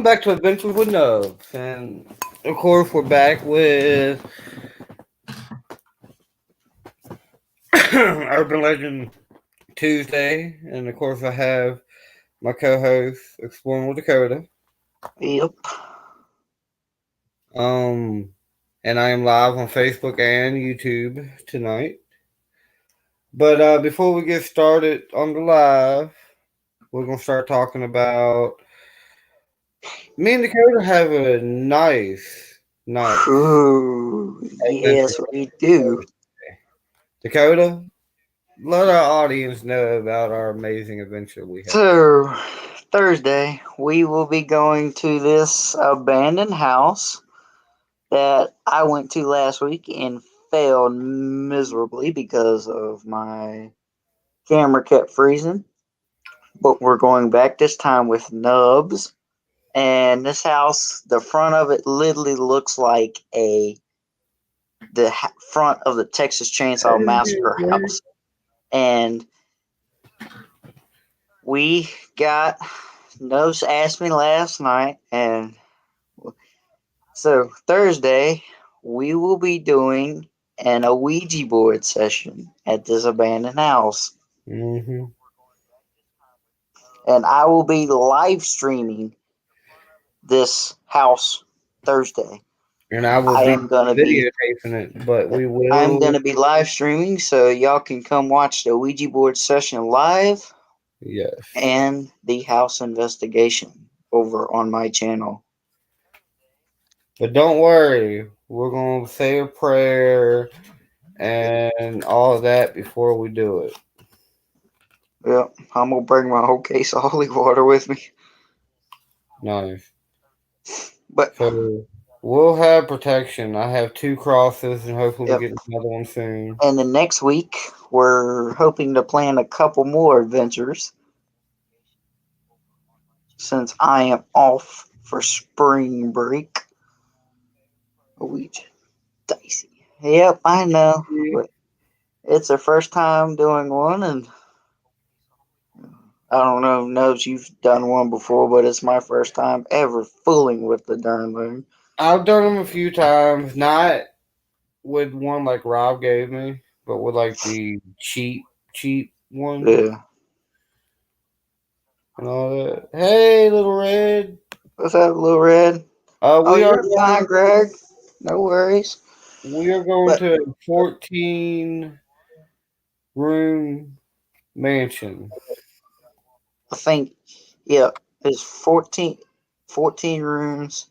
back to Adventures with Nubs. And of course, we're back with Urban Legend Tuesday. And of course, I have my co host, Exploring with Dakota. Yep. Um, and I am live on Facebook and YouTube tonight. But before we get started on the live, we're going to start talking about. Me and Dakota have a nice Ooh, adventure. yes, we do. Dakota, let our audience know about our amazing adventure we had. So, Thursday, we will be going to this abandoned house that I went to last week and failed miserably because of my camera kept freezing. But we're going back this time with Nubs. And this house, the front of it literally looks like front of the Texas Chainsaw Massacre house. And we got Nose asked me last night, and so Thursday we will be doing an Ouija board session at this abandoned house, Mm-hmm. and I will be live streaming this house Thursday. And I will I be am gonna be videotaping it, but we I'm will. gonna be live streaming, so y'all can come watch the Ouija board session live Yes. and the house investigation over on my channel. But don't worry, we're going to say a prayer and all of that before we do it. Yep, I'm gonna bring my whole case of holy water with me. Nice. But So we'll have protection. I have two crosses, and hopefully we yep, get another one soon. and then next week we're hoping to plan a couple more adventures since I am off for spring break. Ouija dicey. Yep, I know, but it's the first time doing one, and I don't know if you've done one before, but it's my first time ever fooling with the darn thing. I've done them a few times, not with one like Rob gave me, but with like the cheap one Yeah. and all that. Hey, little red. What's up, Little Red? Oh, We are you're fine, going. Greg. No worries. We are going But to a 14-room mansion. I think, yeah, it's 14 rooms.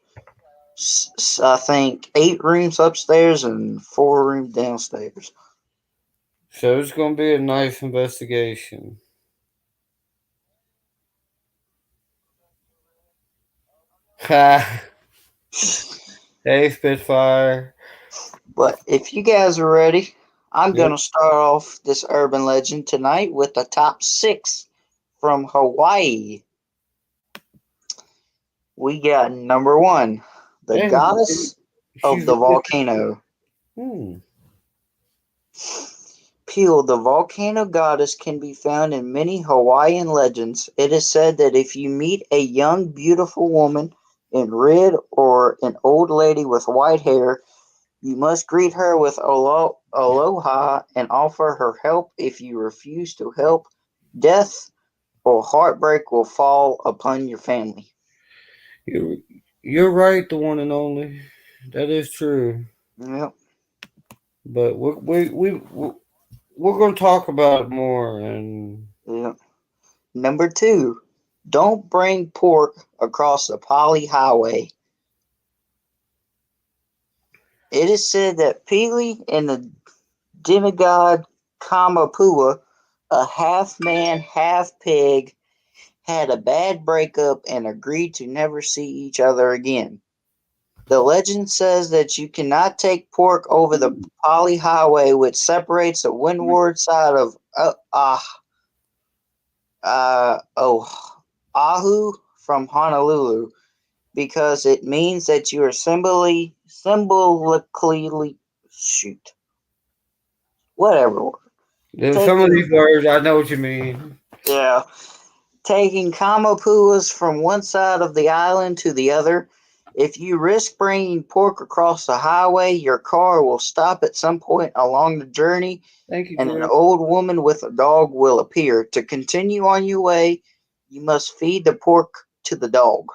I think 8 rooms upstairs and 4 rooms downstairs. So it's going to be a nice investigation. Ha! Hey, Spitfire. But if you guys are ready, I'm Yep. going to start off this urban legend tonight with the top 6 from Hawaii. We got number 1, the And goddess of she's the really. volcano. Hmm. Peel, the volcano goddess, can be found in many Hawaiian legends. It is said that if you meet a young, beautiful woman in red or an old lady with white hair, you must greet her with aloha and offer her help. If you refuse to help, death or heartbreak will fall upon your family. You're, you're right, the one and only. That is true. Yep, But we're going to talk about it more. And yep. Number 2, don't bring pork across the Pali Highway. It is said that Pele and the demigod Kamapua, a half man, half pig, had a bad breakup and agreed to never see each other again. The legend says that you cannot take pork over the Pali Highway, which separates the windward side of Oahu from Honolulu, because it means that you are symbolically shoot whatever. there's Take some of your these words, I know what you mean. Yeah. taking kamapuas from one side of the island to the other. If you risk bringing pork across the highway, your car will stop at some point along the journey, Thank you, and an Drew. old woman with a dog will appear. To continue on your way, you must feed the pork to the dog.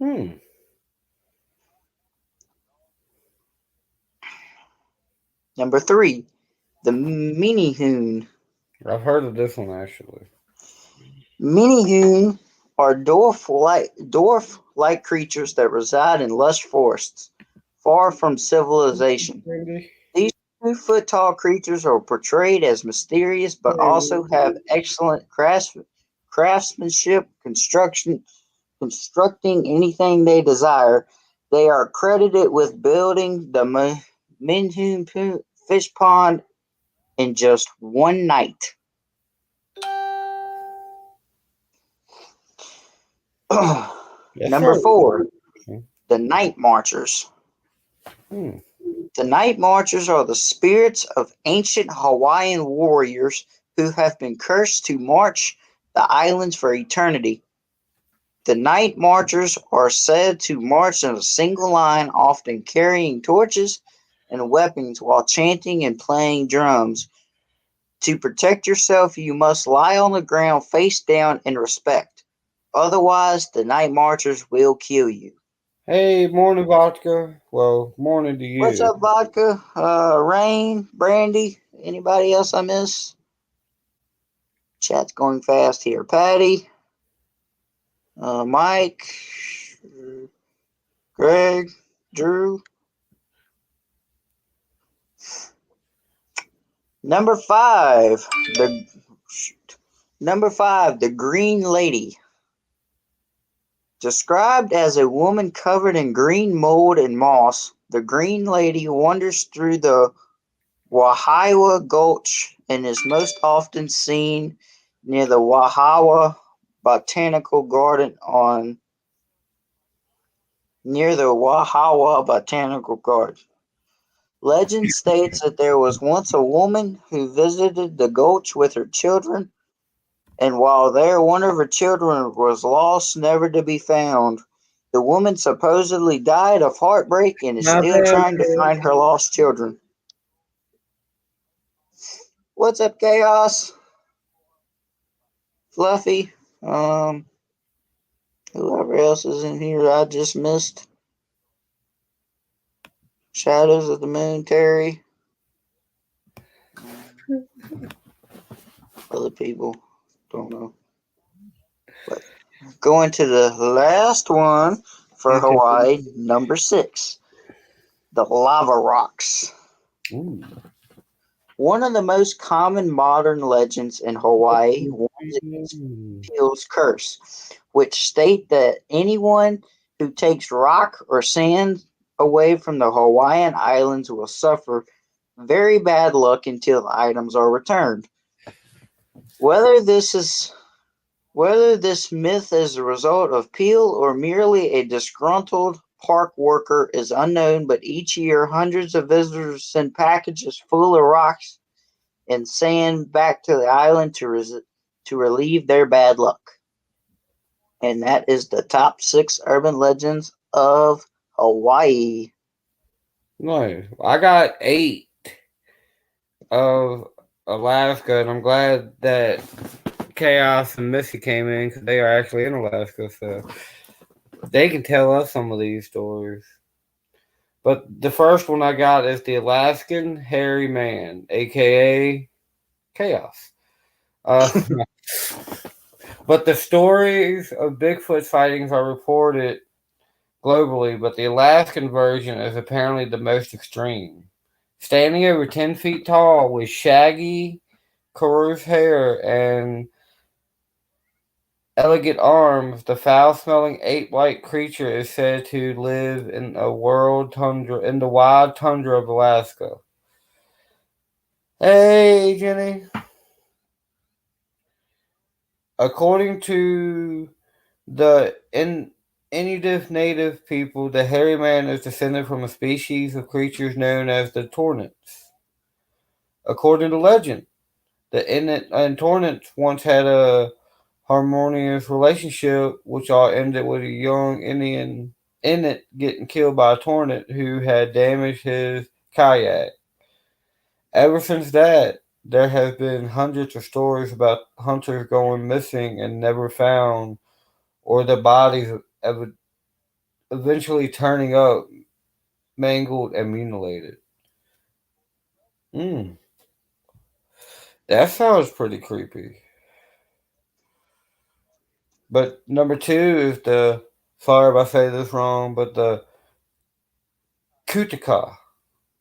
Hmm. Number three, the minihoon. I've heard of this one actually. Minihoon are dwarf-like creatures that reside in lush forests, far from civilization. Randy? These 2 foot tall creatures are portrayed as mysterious but also have excellent craftsmanship constructing anything they desire. They are credited with building the Minhoon fish pond in just one night. Yes, Number sir. four, the Night Marchers. Hmm. The Night Marchers are the spirits of ancient Hawaiian warriors who have been cursed to march the islands for eternity. The Night Marchers are said to march in a single line, often carrying torches and weapons while chanting and playing drums. To protect yourself, you must lie on the ground face down in respect. Otherwise, the Night Marchers will kill you. Hey, morning, vodka. Well, morning to What's you. up, Vodka? Rain, Brandy, anybody else I miss? Chat's going fast here. Patty, Mike, Greg, Drew. Number five, the number five, the Green Lady. Described as a woman covered in green mold and moss, the Green Lady wanders through the Wahiawa Gulch and is most often seen near the Wahiawa Botanical Garden on near the Wahiawa Botanical Garden. Legend states that there was once a woman who visited the gulch with her children, and while there one of her children was lost, never to be found. The woman supposedly died of heartbreak and is My still bad, trying to man. find her lost children. What's up, Chaos? Fluffy? Um, whoever else is in here I just missed. Shadows of the Moon, Terry. Other people, don't know. But going to the last one for Okay. Hawaii, number six, the lava rocks. Ooh. One of the most common modern legends in Hawaii warns against Mm. Peel's curse, which state that anyone who takes rock or sand away from the Hawaiian Islands will suffer very bad luck until the items are returned. Whether this is Whether this myth is a result of Peel or merely a disgruntled park worker is unknown, but each year hundreds of visitors send packages full of rocks and sand back to the island to relieve their bad luck. And that is the top six urban legends of Hawaii. No, I got 8 of Alaska, and I'm glad that Chaos and Missy came in because they are actually in Alaska, so they can tell us some of these stories. But the first one I got is the Alaskan Hairy Man, aka Chaos. Uh, but the stories of Bigfoot sightings are reported globally, but the Alaskan version is apparently the most extreme. Standing over 10 feet tall with shaggy, coarse hair and elegant arms, the foul-smelling ape-like creature is said to live in the wild tundra of Alaska. Hey, Jenny. According to the Inuit native people, the hairy man is descended from a species of creatures known as the Tornits. According to legend, The Inuit and Tornets once had a harmonious relationship, which all ended with a young Indian Inuit getting killed by a Tornet who had damaged his kayak. Ever since that, there have been hundreds of stories about hunters going missing and never found, or their bodies eventually turning up mangled and mutilated. Mm, that sounds pretty creepy. But number two is the, sorry if I say this wrong, but the Kutaka.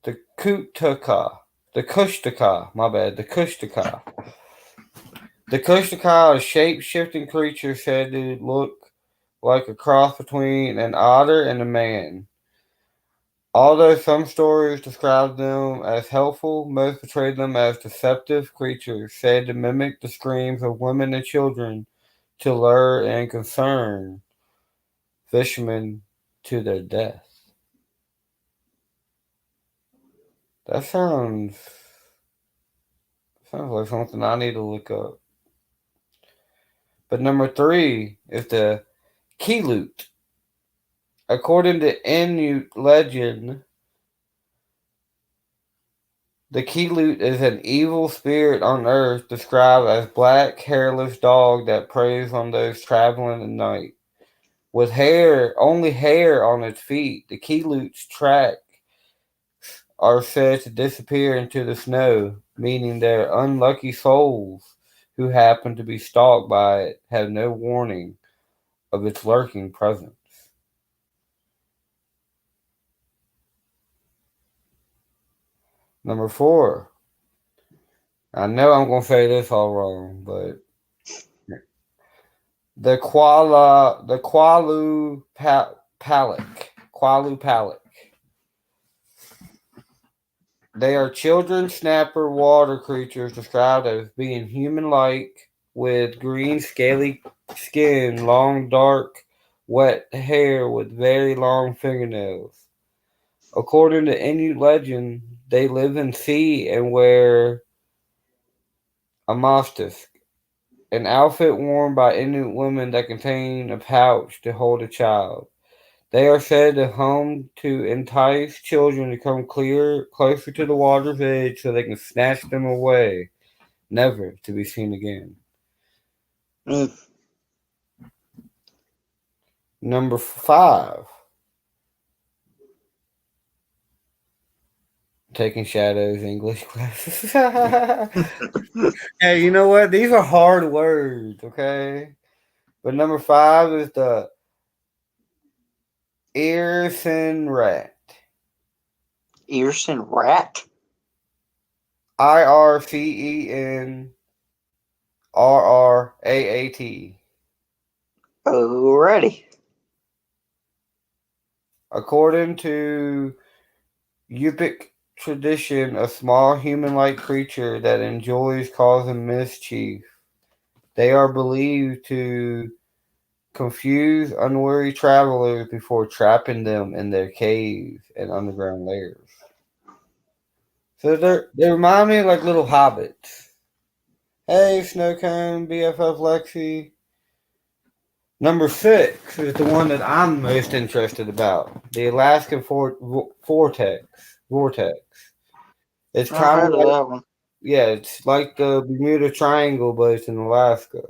The Kutaka. The Kushtaka. My bad. The Kushtaka. The Kushtaka is a shape shifting creature said to look like a cross between an otter and a man. Although some stories describe them as helpful, most portray them as deceptive creatures said to mimic the screams of women and children to lure and concern fishermen to their death. That sounds like something I need to look up. But number three is the Kelut. According to Inuit legend, the Kelut is an evil spirit on Earth described as black, hairless dog that preys on those traveling at night. With only hair on its feet, the Kelut's tracks are said to disappear into the snow, meaning their unlucky souls who happen to be stalked by it have no warning of its lurking presence. Number four. I know I'm gonna say this all wrong, but the Qualu Palic. They are children snapper water creatures described as being human-like with green scaly skin, long dark wet hair with very long fingernails. According to Inuit legend, they live in sea and wear a mastisk, an outfit worn by Inuit women that contain a pouch to hold a child. They are said to hum to entice children to come closer to the water's edge so they can snatch them away, never to be seen again. Mm. Number five, taking shadows English classes. Hey, you know what? These are hard words, okay? But number five is the Irsen rat. Earson rat? IRCENRRAAT. Alrighty. According to Yupik tradition, a small human-like creature that enjoys causing mischief. They are believed to confuse unwary travelers before trapping them in their caves and underground lairs. So they remind me of like little hobbits. Hey, Snowcone, BFF Lexi. Number six is the one that I'm most interested about. The Alaskan Vortex. It's I've kind of heard of like, that one. yeah, it's like the Bermuda Triangle, but it's in Alaska.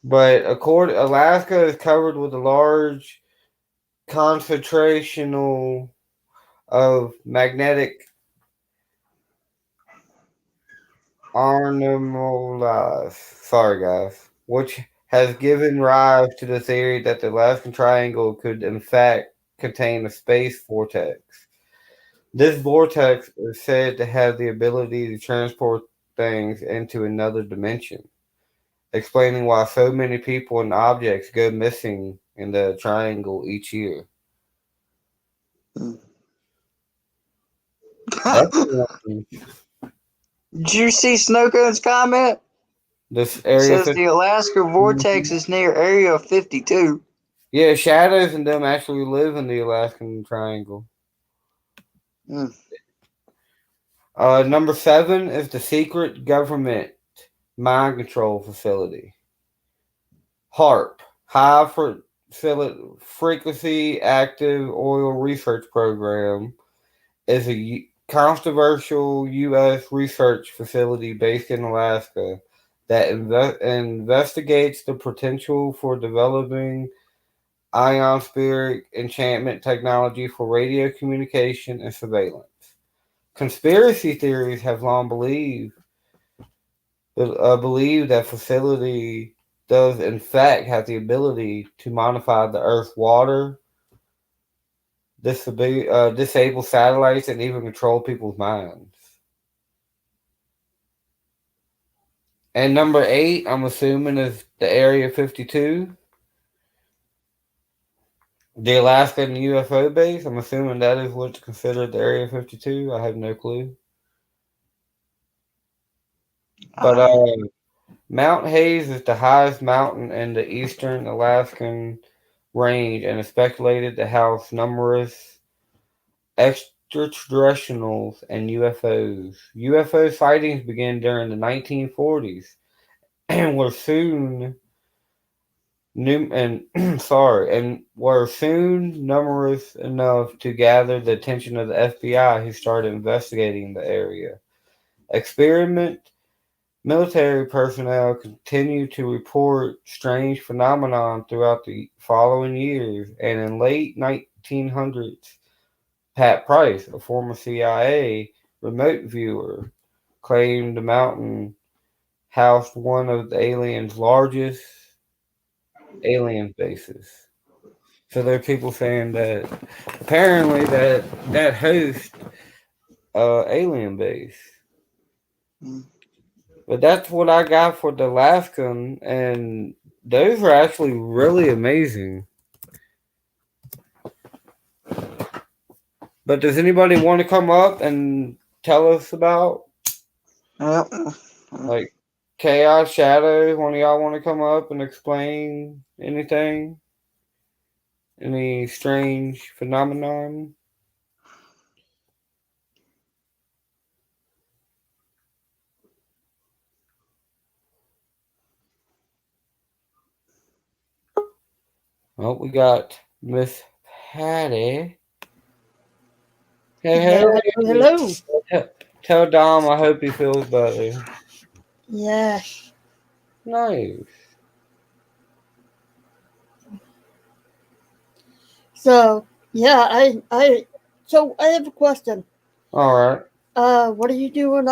But Alaska is covered with a large concentration of magnetic anomalies. Sorry, guys. Which has given rise to the theory that the Alaskan Triangle could, in fact, contain a space vortex. This vortex is said to have the ability to transport things into another dimension, explaining why so many people and objects go missing in the triangle each year. Mm. That's one. Did you see Snowcone's comment? This It area says 50. the Alaska vortex is near Area 52. Yeah, Shadows and them actually live in the Alaskan Triangle. Mm. Number 7 is the secret government mind control facility. HARP, High Frequency Active Oil Research Program, is a controversial U.S. research facility based in Alaska that investigates the potential for developing ionospheric enchantment technology for radio communication and surveillance. Conspiracy theories have long believed that facility does in fact have the ability to modify the Earth's water, disable satellites, and even control people's minds. And number 8, I'm assuming, is the Area 52, the Alaskan UFO base. I'm assuming that is what's considered the Area 52. I have no clue. But Uh, Mount Hayes is the highest mountain in the eastern Alaskan range and is speculated to house numerous extraterrestrials and UFOs. UFO sightings began during the 1940s and were soon numerous enough to gather the attention of the FBI, who started investigating the area. Experiment Military personnel continued to report strange phenomenon throughout the following years, and in late 1900s, Pat Price, a former CIA remote viewer, claimed the mountain housed one of the aliens' largest alien bases. So there are people saying that apparently that hosts alien base. mm, But that's what I got for the Alaskan, and those are actually really amazing. But does anybody want to come up and tell us about, yep. like, Chaos Shadow? One of y'all want to come up and explain anything? Any strange phenomenon? Oh, we got Miss Patty. Hey, Hello, hello, hello. tell Dom I hope he feels better. Yes. Nice. So, yeah, so I have a question. All right. What are you doing,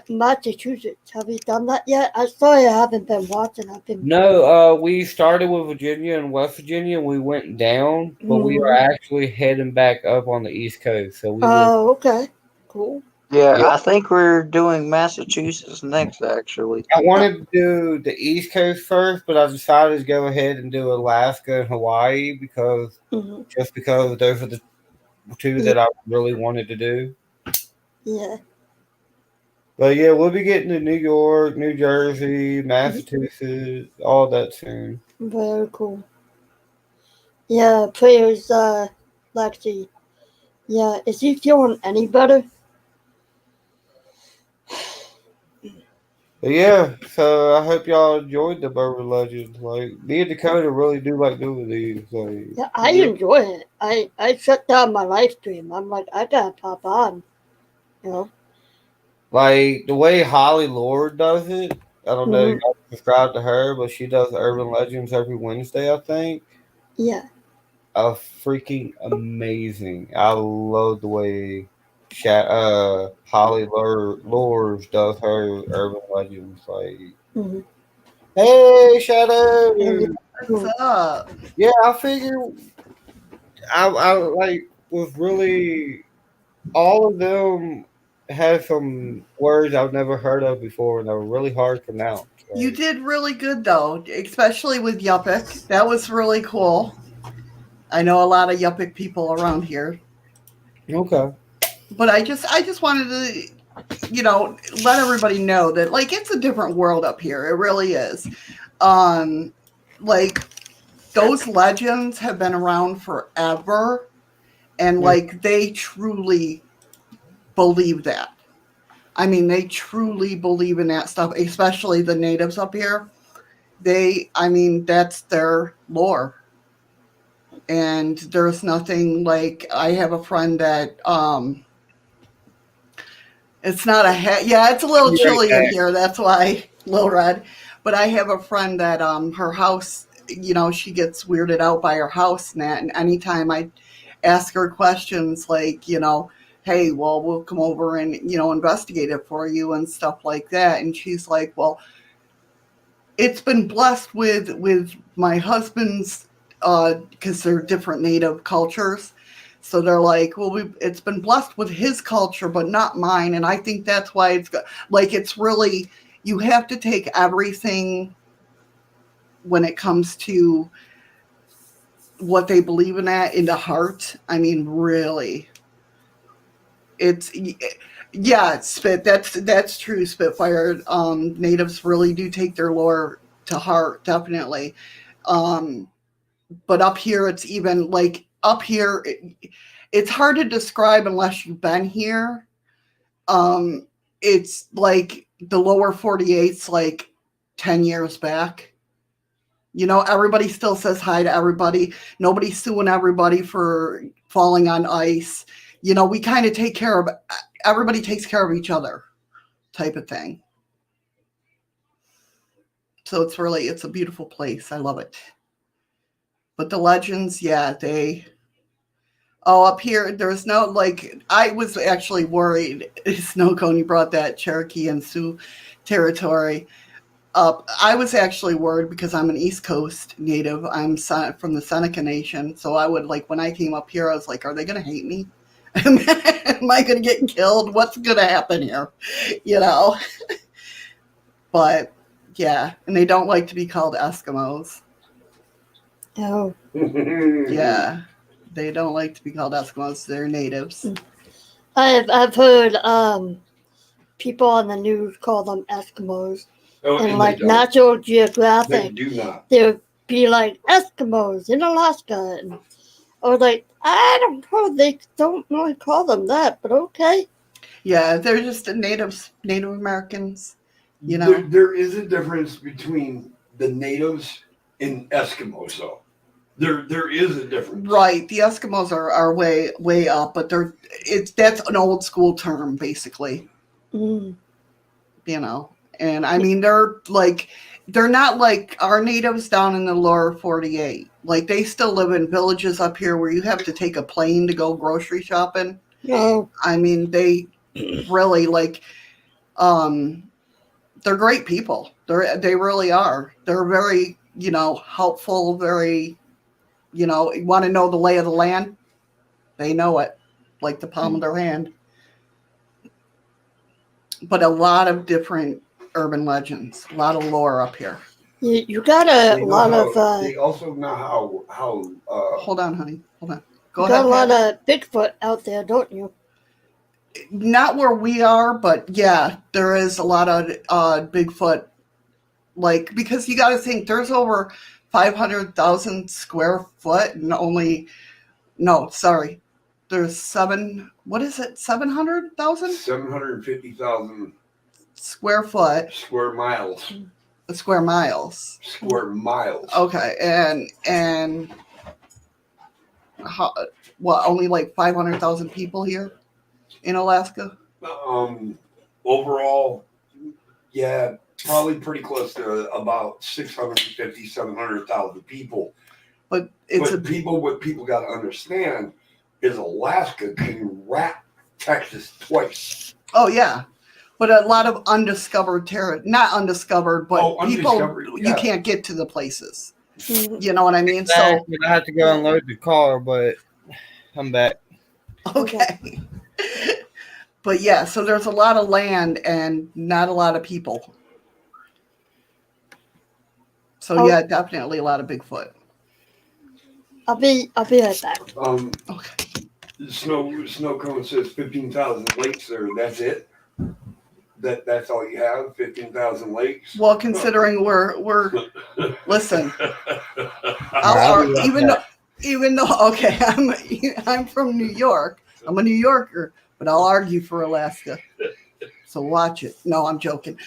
Massachusetts? Have you done that yet? I sorry I haven't been watching. I've been. No, we started with Virginia and West Virginia. We went down, but we are Mm-hmm. actually heading back up on the East Coast. So we will. Oh, okay. Cool. Yeah, Yep. I think we're doing Massachusetts next, actually. I wanted to do the East Coast first, but I decided to go ahead and do Alaska and Hawaii Mm-hmm. because those are the two Yeah. that I really wanted to do. Yeah. But yeah, we'll be getting to New York, New Jersey, Mhm. Massachusetts, all that soon. Very cool. Yeah, prayers, Lexi. Yeah, is he feeling any better? But yeah, so I hope y'all enjoyed the Bourbon Legends. Like me and Dakota really do like doing these. Like Yeah, I yeah. enjoy it. I shut down my live stream. I'm like, I gotta pop on, you know? Like the way Holly Lord does it. I don't know if Mm-hmm. y'all subscribe to her, but she does Urban Legends every Wednesday, I think. Yeah. Freaking amazing. I love the way Holly Lord does her Urban Legends. Like, Mm-hmm. hey, Shadow. And What's up? Yeah, I figure I like was really all of them had some words I've never heard of before, and they were really hard to pronounce. You Like, did really good though, especially with Yupik. That was really cool. I know a lot of Yupik people around here, okay, but I just wanted to, let everybody know that like it's a different world up here. It really is. Um, like those legends have been around forever, and yeah, like they truly believe that. I mean, they truly believe in that stuff, especially the natives up here. I mean, that's their lore. And there's nothing like, I have a friend that, it's not yeah, it's a little Be right chilly in back. here. That's why, little red. But I have a friend that, her house, she gets weirded out by her house and that. And anytime I ask her questions like, hey, well, we'll come over and, investigate it for you and stuff like that. And she's like, well, it's been blessed with my husband's, because they're different native cultures. So they're like, well, it's been blessed with his culture, but not mine. And I think that's why it's really, you have to take everything when it comes to what they believe in that into heart. I mean, really, it's, yeah, Spit. That's true, Spitfire. Natives really do take their lore to heart, definitely. Um, but up here, it's even like up here. It's hard to describe unless you've been here. Um, it's like the lower 48's like 10 years back. Everybody still says hi to everybody. Nobody's suing everybody for falling on ice. We kind of everybody takes care of each other type of thing. So it's a beautiful place. I love it. But the legends, yeah, up here, there's no, like, I was actually worried, Snow Cone, you brought that Cherokee and Sioux territory up. I was actually worried because I'm an East Coast native. I'm from the Seneca Nation. So I would, like, when I came up here, I was like, are they going to hate me? Am I going to get killed? What's going to happen here? But, yeah, and they don't like to be called Eskimos. Oh. Yeah, they don't like to be called Eskimos. They're natives. I've heard people on the news call them Eskimos. And like National Geographic, they do not. They'd be like Eskimos in Alaska. And I was like, I don't know, they don't really call them that, but okay. Yeah, they're just Native Americans. There is a difference between the natives and Eskimos, though. There is a difference. Right. The Eskimos are way up, but that's an old school term, basically. Mm. And I mean, they're not like our natives down in the lower 48. Like, they still live in villages up here where you have to take a plane to go grocery shopping. No. I mean, they really they're great people. They really are. They're very, helpful, very, you want to know the lay of the land? They know it like the palm of their hand. But a lot of different urban legends, a lot of lore up here. You got a lot of... they also know how hold on, honey. Hold on. Go ahead. You got a lot of Bigfoot out there, don't you? Not where we are, but yeah, there is a lot of Bigfoot. Like, because you got to think, there's over 500,000 square foot and there's 700,000? 750,000 square foot. Square miles. Square miles. Square miles. Okay, and only like 500,000 people here in Alaska? Overall, yeah, probably pretty close to about 650, 700,000 people. But what people got to understand is Alaska can wrap Texas twice. Oh, yeah. But a lot of undiscovered not undiscovered, but people, you can't get to the places. You know what I mean? Exactly. So I have to go unload the car, but I'm back. Okay. But yeah, so there's a lot of land and not a lot of people. So yeah, definitely a lot of Bigfoot. I'll be right back. Okay. Snow Cone says 15,000 lakes there. That's it. That's all you have? 15,000 lakes. Well, considering we're listen, even though okay, I'm from New York. I'm a New Yorker, but I'll argue for Alaska. So watch it. No, I'm joking.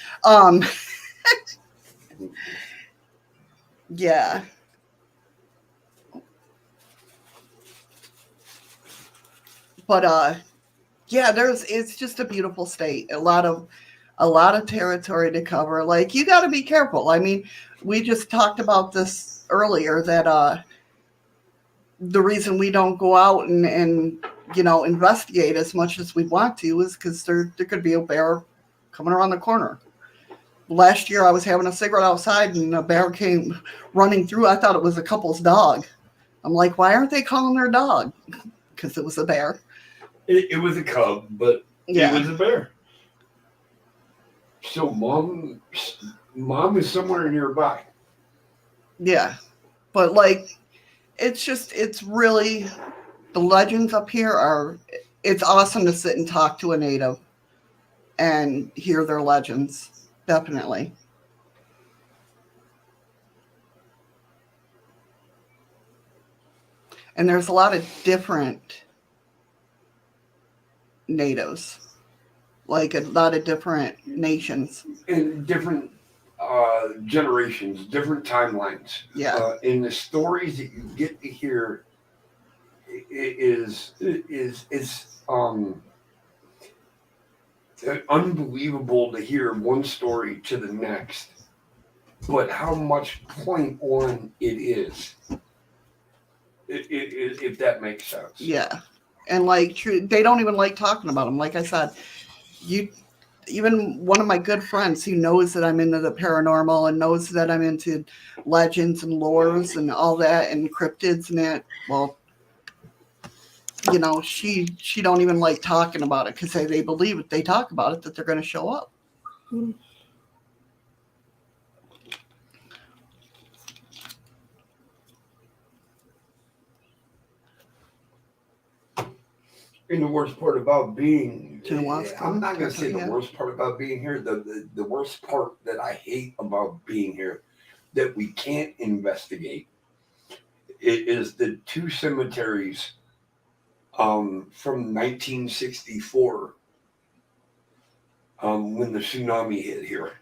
Yeah. But yeah, it's just a beautiful state. A lot of territory to cover. Like, you got to be careful. I mean, we just talked about this earlier, that the reason we don't go out and investigate as much as we want to is because there could be a bear coming around the corner. Last year I was having a cigarette outside and a bear came running through. I thought it was a couple's dog. I'm like, why aren't they calling their dog? Because it was a bear. It was a cub, but Yeah. it was a bear. So mom is somewhere nearby. Yeah. But like, it's really, the legends up here it's awesome to sit and talk to a native and hear their legends. Definitely. And there's a lot of different natives, like a lot of different nations. In different generations, different timelines. Yeah. In the stories that you get to hear is unbelievable to hear one story to the next, but how much point on it is, if that makes sense. Yeah. And like, they don't even like talking about them. Like I said, even one of my good friends who knows that I'm into the paranormal and knows that I'm into legends and lores and all that and cryptids and that, well, she don't even like talking about it because they believe if they talk about it that they're going to show up. And the worst part about being, Alaska. I'm not going to say the Yeah. worst part about being here. The worst part that I hate about being here that we can't investigate is the two cemeteries from 1964 when the tsunami hit here.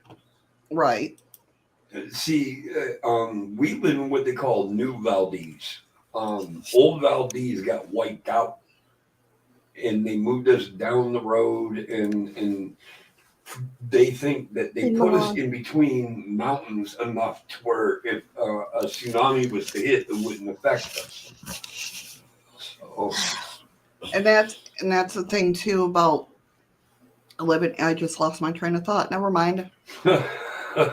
Right. See, we live in what they call New Valdez. Old Valdez got wiped out, and they moved us down the road, and they think that they put us in between mountains enough to where if a tsunami was to hit, it wouldn't affect us. So, And that's the thing too about living. I just lost my train of thought. Never mind. I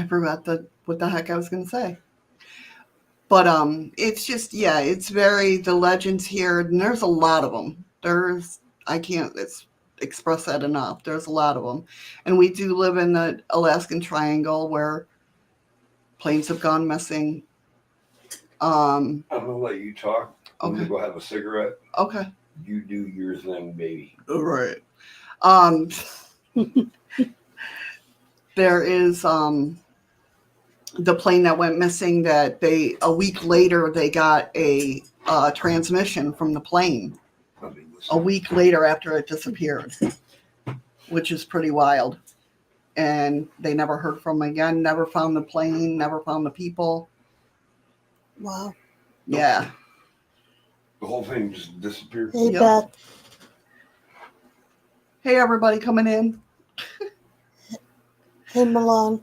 forgot what the heck I was going to say. But it's just, yeah, it's the legends here, and there's a lot of them. I can't express that enough. There's a lot of them. And we do live in the Alaskan Triangle where planes have gone missing. I'm going to let you talk. I'm Okay. going to go have a cigarette. Okay. You do yours then, baby. All right. There is the plane that went missing that a week later they got a transmission from the plane a week later after it disappeared, which is pretty wild. And they never heard from them again, never found the plane, never found the people. Wow. Yeah. The whole thing just disappeared. Hey, Yep. Beth. Hey, everybody coming in. Hey, Milan.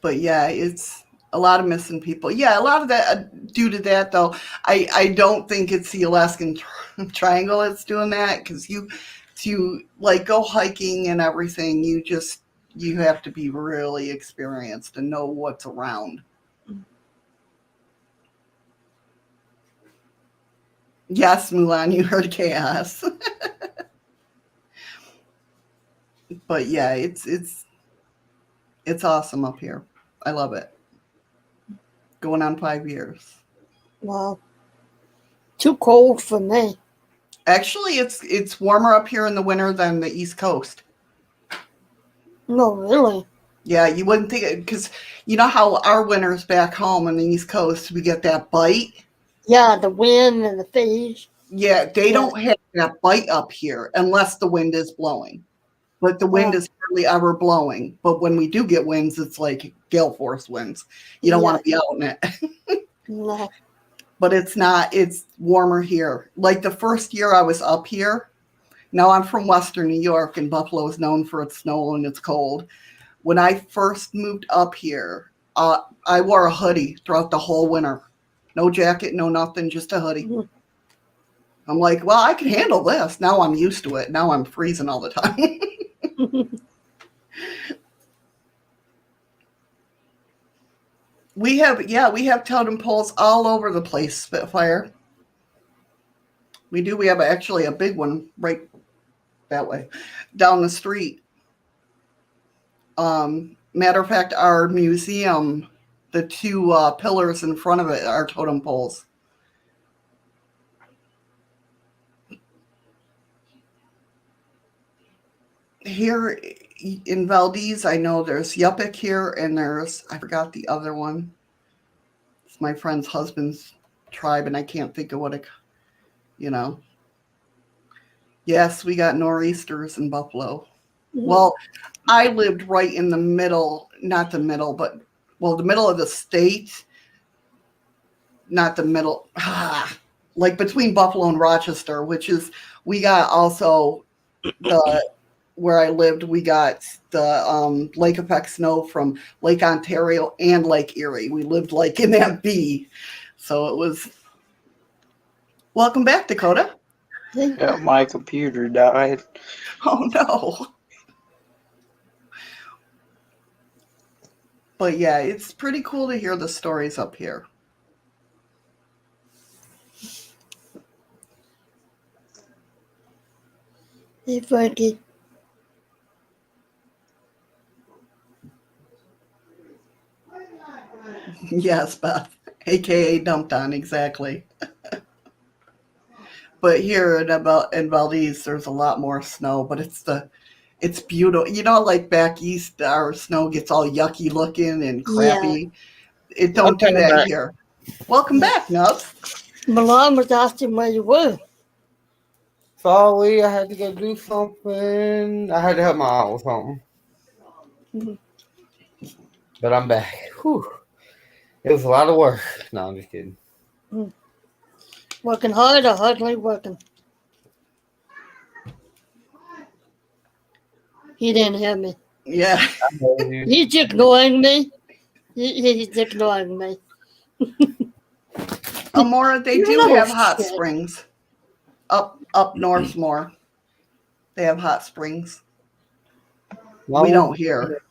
But yeah, it's a lot of missing people. Yeah, a lot of that due to that, though. I don't think it's the Alaskan Triangle that's doing that, because to like go hiking and everything, you have to be really experienced and know what's around. Yes, Mulan, you heard chaos. But yeah, it's awesome up here. I love it. Going on 5 years. Wow. Too cold for me. Actually, it's warmer up here in the winter than the East Coast. No, really. Yeah, you wouldn't think it, because you know how our winters back home on the East Coast, we get that bite. Yeah, the wind and the phase. Yeah, they don't have that bite up here unless the wind is blowing. But the wind is hardly ever blowing. But when we do get winds, it's like gale force winds. You don't want to be out in it. No. But it's not, it's warmer here. Like the first year I was up here, now I'm from Western New York, and Buffalo is known for its snow and it's cold. When I first moved up here, I wore a hoodie throughout the whole winter. No jacket, no nothing, just a hoodie. Mhm. I'm like, well, I can handle this. Now I'm used to it. Now I'm freezing all the time. We have totem poles all over the place, Spitfire. We do. We have actually a big one right that way, down the street. Matter of fact, our museum, the two pillars in front of it are totem poles. Here in Valdez, I know there's Yupik here, and there's, I forgot the other one. It's my friend's husband's tribe, and I can't think of what it, Yes, we got nor'easters in Buffalo. Mhm. Well, I lived right in the middle, not the middle, but, the middle of the state, not the middle, like between Buffalo and Rochester, which is, we got also where I lived, we got the lake effect snow from Lake Ontario and Lake Erie. We lived like in that V. So it was, welcome back, Dakota. Yeah, my computer died. Oh, no. But yeah, it's pretty cool to hear the stories up here. Hey, Frankie. Yes, Beth, aka dumped on, exactly. But here in Valdez, there's a lot more snow, but it's beautiful. Like back east, our snow gets all yucky looking and crappy. It don't do that here. Welcome back, Nubs. Milan was asking where you were. Sorry, I had to go do something. I had to help my aunt with something. Mhm. But I'm back. Whew. It was a lot of work. No, I'm just kidding. Working hard or hardly working? He didn't hear me. Yeah. I heard you. He's ignoring me. He's ignoring me. Amora, they You do little have hot shit. springs. Up north more. They have hot springs. No, We don't here.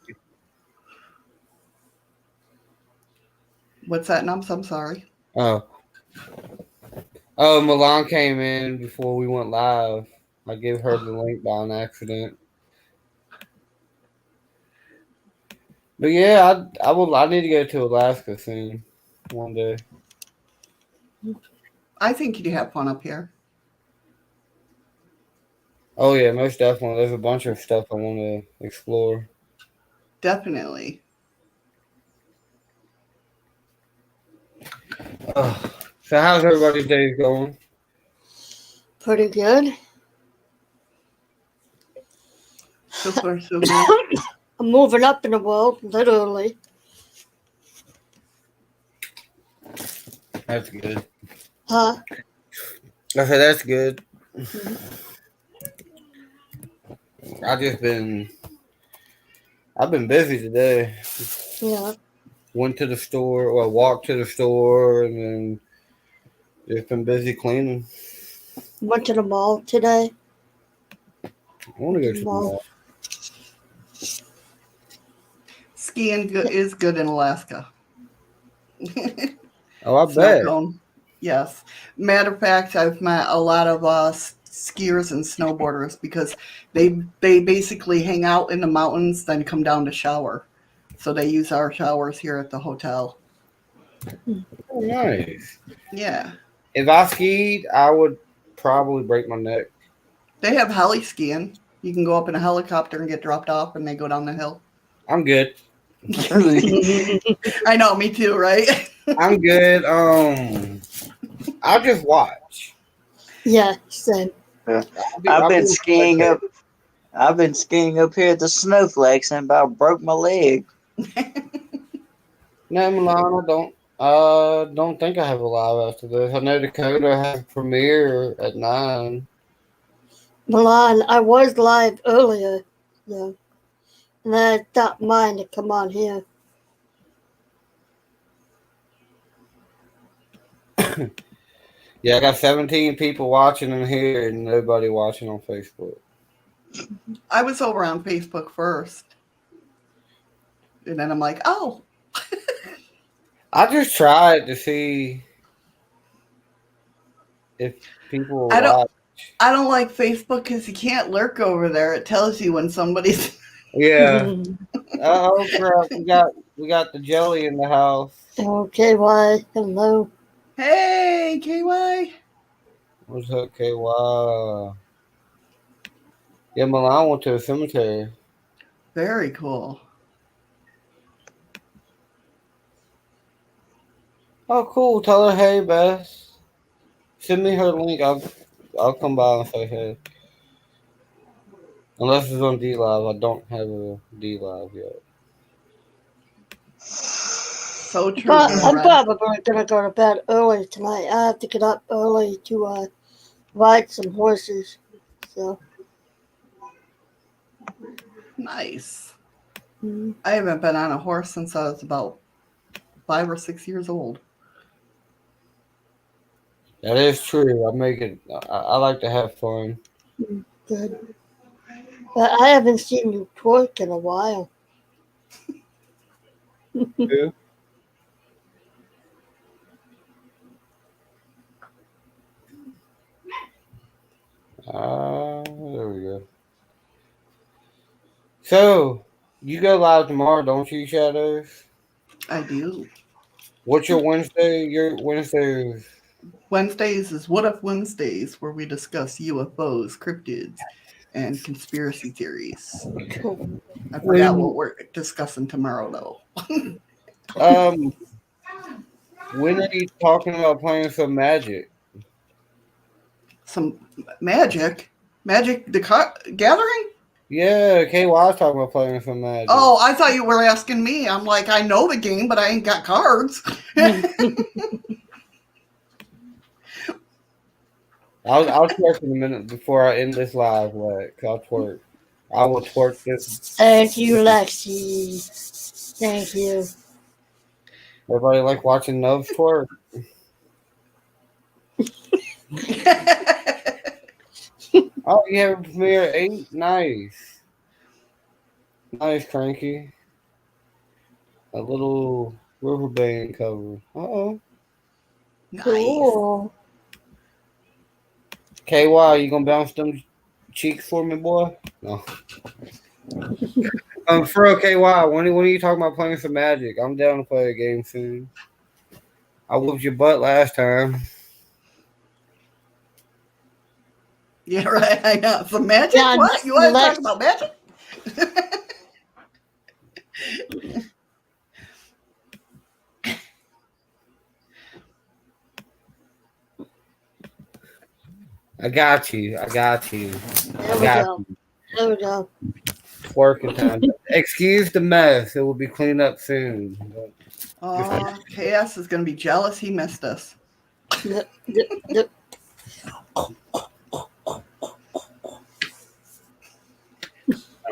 What's that, Nubs? I'm sorry. Oh, Milan came in before we went live. I gave her the link by an accident. But yeah, I need to go to Alaska soon, one day. I think you'd have fun up here. Oh yeah, most definitely. There's a bunch of stuff I want to explore. Definitely. So how's everybody's days going? Pretty good. Super, so good. I'm moving up in the world, literally. That's good. Huh? I said that's good. Mhm. I've been busy today. Yeah. Went to the store, walked to the store, and then just been busy cleaning. Went to the mall today. I want to go to the mall. Skiing is good in Alaska. Oh, I Snow bet. cone. Yes. Matter of fact, I've met a lot of skiers and snowboarders because they basically hang out in the mountains, then come down to shower. So they use our showers here at the hotel. Oh, nice. Yeah. If I skied, I would probably break my neck. They have heli skiing. You can go up in a helicopter and get dropped off, and they go down the hill. I'm good. I know, me too, right? I'm good. I'll just watch. Yeah, same. I've been skiing up. I've been skiing up here at the snowflakes and about broke my leg. No, Milan, don't think I have a live after this. I know Dakota has a premiere at 9. Milan, I was live earlier, though. And then I stopped mine to come on here. Yeah, I got 17 people watching in here and nobody watching on Facebook. I was over on Facebook first. And then I'm like, oh. I just tried to see if people will watch. I don't like Facebook because you can't lurk over there. It tells you when somebody's. Yeah. Oh crap! We got the jelly in the house. Okay, why? Hello. Hey, KY. What's up, KY? Yeah, Milan went to the cemetery. Very cool. Oh, cool. Tell her hey, Bess. Send me her link. I'll come by and say hey. Unless it's on D Live. I don't have a D Live yet. So true. But I'm probably gonna go to bed early tonight. I have to get up early to ride some horses. So Nice. mm-hmm. I haven't been on a horse since I was about 5 or 6 years old. That is true. I like to have fun. Good. But I haven't seen you twerk in a while. Who? There we go. So, you go live tomorrow, don't you, Shadows? I do. What's your Wednesday? Your Wednesdays? Wednesdays is What If Wednesdays, where we discuss UFOs, cryptids, and conspiracy theories. Cool. I forgot what we're discussing tomorrow, though. When are you talking about playing some Magic? Some Magic? Magic the Gathering? Yeah, KY's talking about playing some Magic. Oh, I thought you were asking me. I'm like, I know the game, but I ain't got cards. I'll twerk in a minute before I end this live, Lex. I'll twerk. I will twerk this. Thank you, Lexi. Thank you. Everybody like watching Nubs twerk? Oh, you have a premiere at 8? Nice. Nice, Cranky. A little rubber band cover. Uh-oh. Nice. Cool. KY, you gonna bounce them cheeks for me, boy? No. For real, KY, when are you talking about playing some Magic? I'm down to play a game soon. I whooped your butt last time. Yeah, right. I know. Some Magic? Yeah, what? You want to talk about Magic? I got you. There we go. Twerking time. Excuse the mess. It will be cleaned up soon. KS is going to be jealous he missed us. Yep. All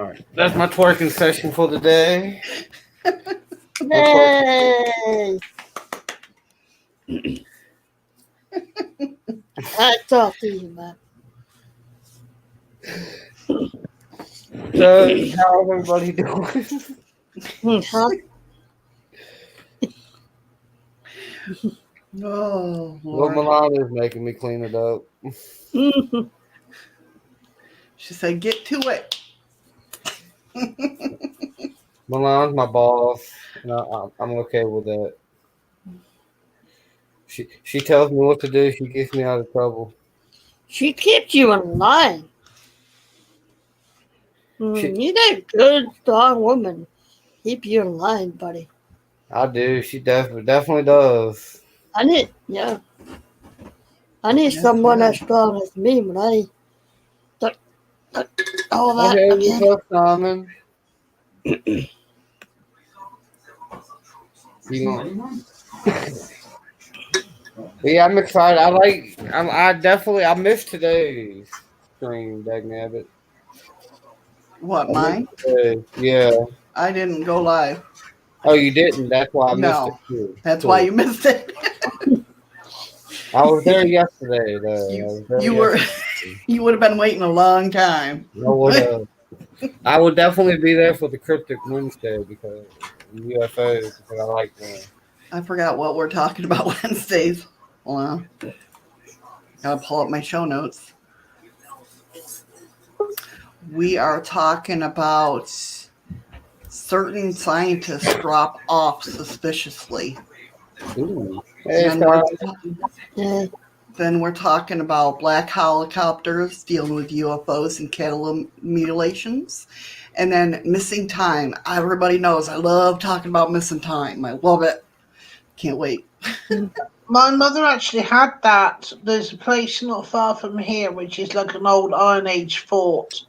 right. That's my twerking session for the day. Yay! Hats off to you, man. So, how's everybody doing? Huh? Oh, Well, Lord. Milan is making me clean it up. She said, get to it. Milan's my boss, and I'm okay with that. She tells me what to do. She gets me out of trouble. She keeps you in line. You're a good, strong woman. Keep you in line, buddy. I do. She definitely does. I I need someone as strong as me when I all that Okay, again. what's up, Simon? Yeah, I'm excited. I missed today's stream, dagnabbit. What, I missed mine? today. Yeah. I didn't go live. Oh, you didn't? That's why I missed it No. too. That's Cool. why you missed it. I was there yesterday, though. I was there You were yesterday. you would have been waiting a long time. I would definitely be there for the Cryptic Wednesday because UFOs because I like them. I forgot what we're talking about Wednesdays. Well, gotta pull up my show notes. We are talking about certain scientists drop off suspiciously. Ooh. Hey, And Yeah. then we're talking about black helicopters dealing with UFOs and cattle mutilations. And then missing time. Everybody knows I love talking about missing time. I love it. Can't wait. My mother actually had that. There's a place not far from here which is like an old Iron Age fort.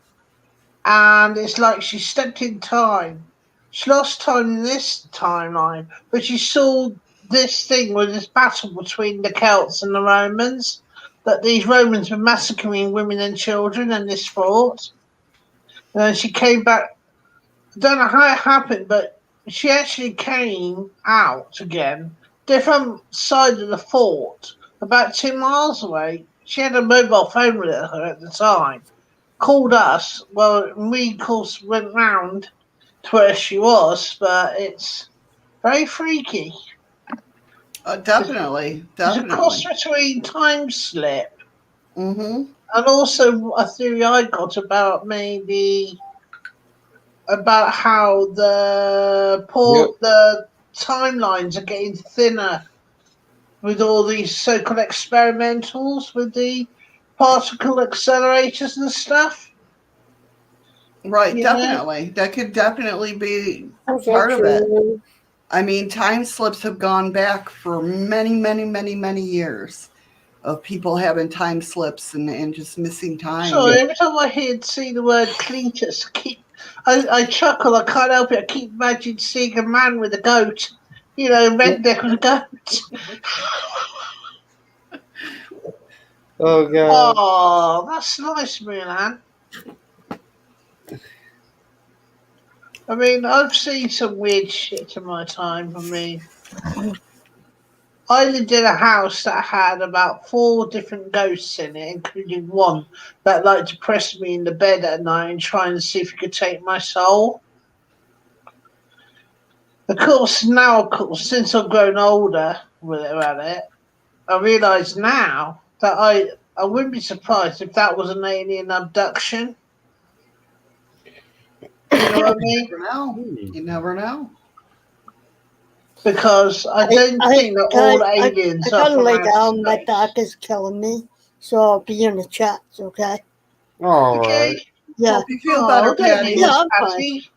And it's like she stepped in time. She lost time in this timeline, but she saw this thing with this battle between the Celts and the Romans. That these Romans were massacring women and children in this fort. And then she came back. I don't know how it happened, but she actually came out again, different side of the fort, about 2 miles away. She had a mobile phone with her at the time. Called us. Well, we, of course, went round to where she was, but it's very freaky. Definitely. There's a cross between time slip Mm-hmm. and also a theory I got about how the timelines are getting thinner with all these so-called experimentals with the particle accelerators and stuff. Right, You know? definitely. That could definitely be That's part of it. true. I mean, time slips have gone back for many, many, many, many years of people having time slips and just missing time. So every time I see the word Cletus, I chuckle. I can't help it. I keep imagining seeing a man with a goat. You know, redneck with a goat. Oh god. Oh, that's nice, Milan. I mean, I've seen some weird shit in my time. I mean, I lived in a house that had about 4 different ghosts in it, including one that liked to press me in the bed at night and try and see if he could take my soul. Of course, since I've grown older with it about it, I realise now that I wouldn't be surprised if that was an alien abduction. You know what I mean? You never know. You never know. Because I don't think that all aliens I are gotta from lay outer down. My space. dog is killing me, so I'll be in the chats, okay? All Okay. right. Yeah. Hope you feel better, don't Patty. need Yeah, us, I'm fine. Patty.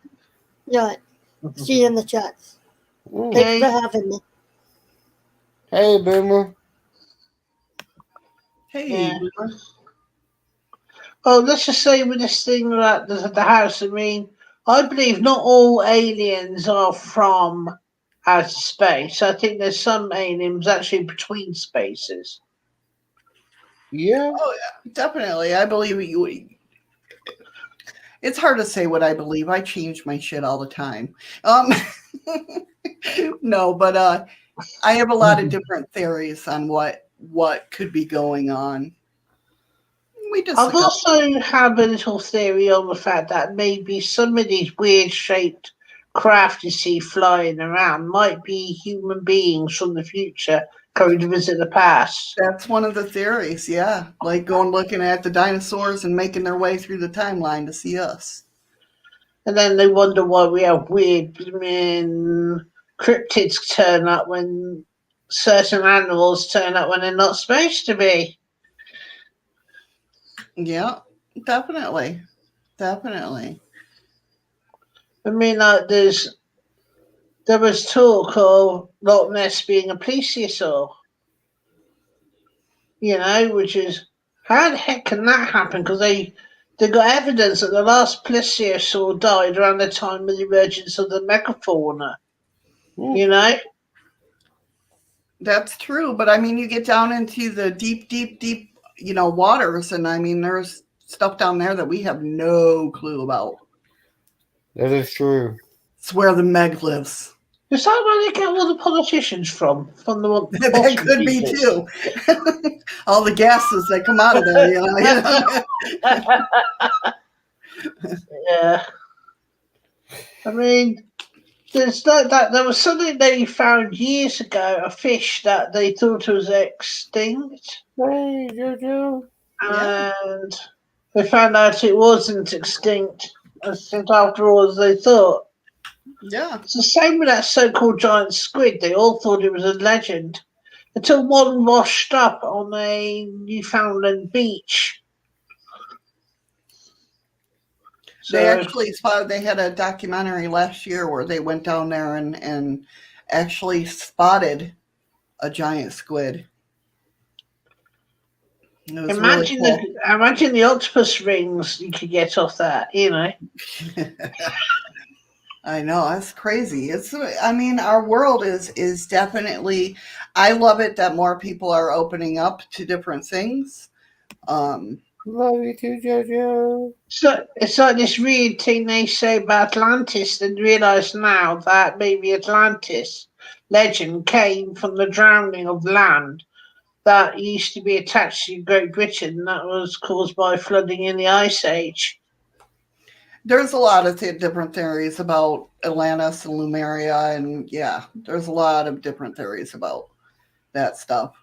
Yeah. See you in the chats. Mm. Thanks Okay. for having me. Hey, Boomer. Hey, Yeah. Oh, let's just say with this thing about the house, I mean, I believe not all aliens are from outer space. I think there's some aliens actually between spaces. Yeah. Oh, yeah, definitely. I believe you. It's hard to say what I believe. I change my shit all the time. No, but I have a lot of different theories on what could be going on. I've also have a little theory on the fact that maybe some of these weird shaped craft you see flying around might be human beings from the future coming to visit the past. That's one of the theories, yeah. Like going looking at the dinosaurs and making their way through the timeline to see us. And then they wonder why we have weird cryptids turn up when certain animals turn up when they're not supposed to be. Yeah, definitely. Definitely. I mean, like there was talk of Loch Ness being a plesiosaur. which is how the heck can that happen? Because they got evidence that the last plesiosaur died around the time of the emergence of the megafauna. You know, That's true, but I mean, you get down into the deep, deep, deep, waters, and I mean, there's stuff down there that we have no clue about. That is true. It's where the Meg lives. is that where they get all the politicians from? From the That bottom could be people? too. All the gases that come out of there, Yeah. I mean, there's like that. There was something they found years ago, a fish that they thought was extinct, Hey, Jojo. Yeah. and they found out it wasn't extinct after all as they thought. Yeah. It's the same with that so-called giant squid. They all thought it was a legend until one washed up on a Newfoundland beach. They actually spotted. They had a documentary last year where they went down there and actually spotted a giant squid. It was imagine really cool. imagine the octopus rings you could get off that. I know, that's crazy. I mean, our world is definitely. I love it that more people are opening up to different things. Love you too, Jojo. So it's like this weird thing they say about Atlantis, and realise now that maybe Atlantis legend came from the drowning of land that used to be attached to Great Britain that was caused by flooding in the Ice Age. There's a lot of different theories about Atlantis and Lemuria, and yeah, there's a lot of different theories about that stuff.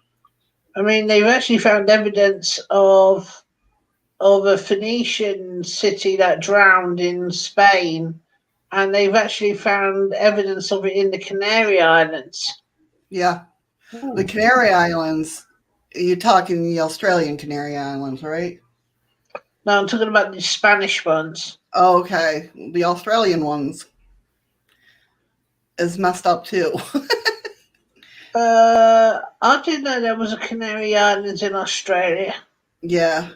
I mean, they've actually found evidence of a Phoenician city that drowned in Spain, and they've actually found evidence of it in the Canary Islands. Yeah. The Canary Islands, you're talking the Australian Canary Islands, right? No, I'm talking about the Spanish ones. Oh, okay. The Australian ones is messed up too. I didn't know there was a Canary Islands in Australia. Yeah.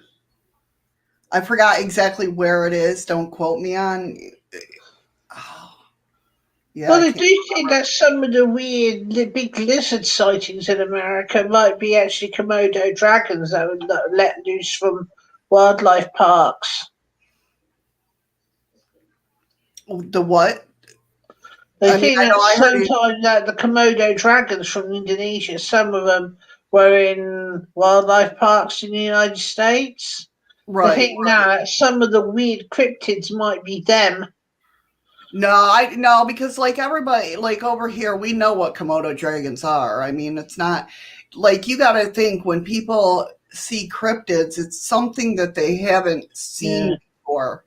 I forgot exactly where it is. Don't quote me on. Oh, yeah. Well, I do think that some of the weird big lizard sightings in America might be actually Komodo dragons that were let loose from wildlife parks. The what? They think that sometimes that the Komodo dragons from Indonesia, some of them were in wildlife parks in the United States. Right. I think now that some of the weird cryptids might be them. No, because like everybody, like over here, we know what Komodo dragons are. I mean, it's not like you got to think when people see cryptids, it's something that they haven't seen before.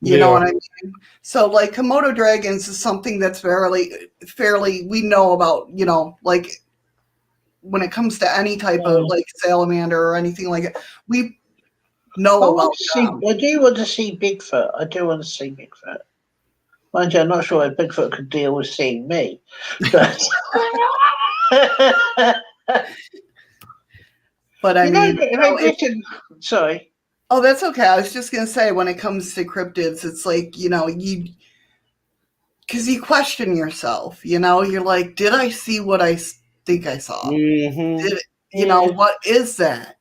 You know what I mean? So like Komodo dragons is something that's fairly we know about, like when it comes to any type of like salamander or anything like it, we know about them. I do want to see Bigfoot. I do want to see Bigfoot. Mind you, I'm not sure if Bigfoot could deal with seeing me. But, but I mean, sorry. Oh, that's okay. I was just going to say, when it comes to cryptids, it's like, because you question yourself, you're like, did I see what I think I saw? Mm-hmm. What is that?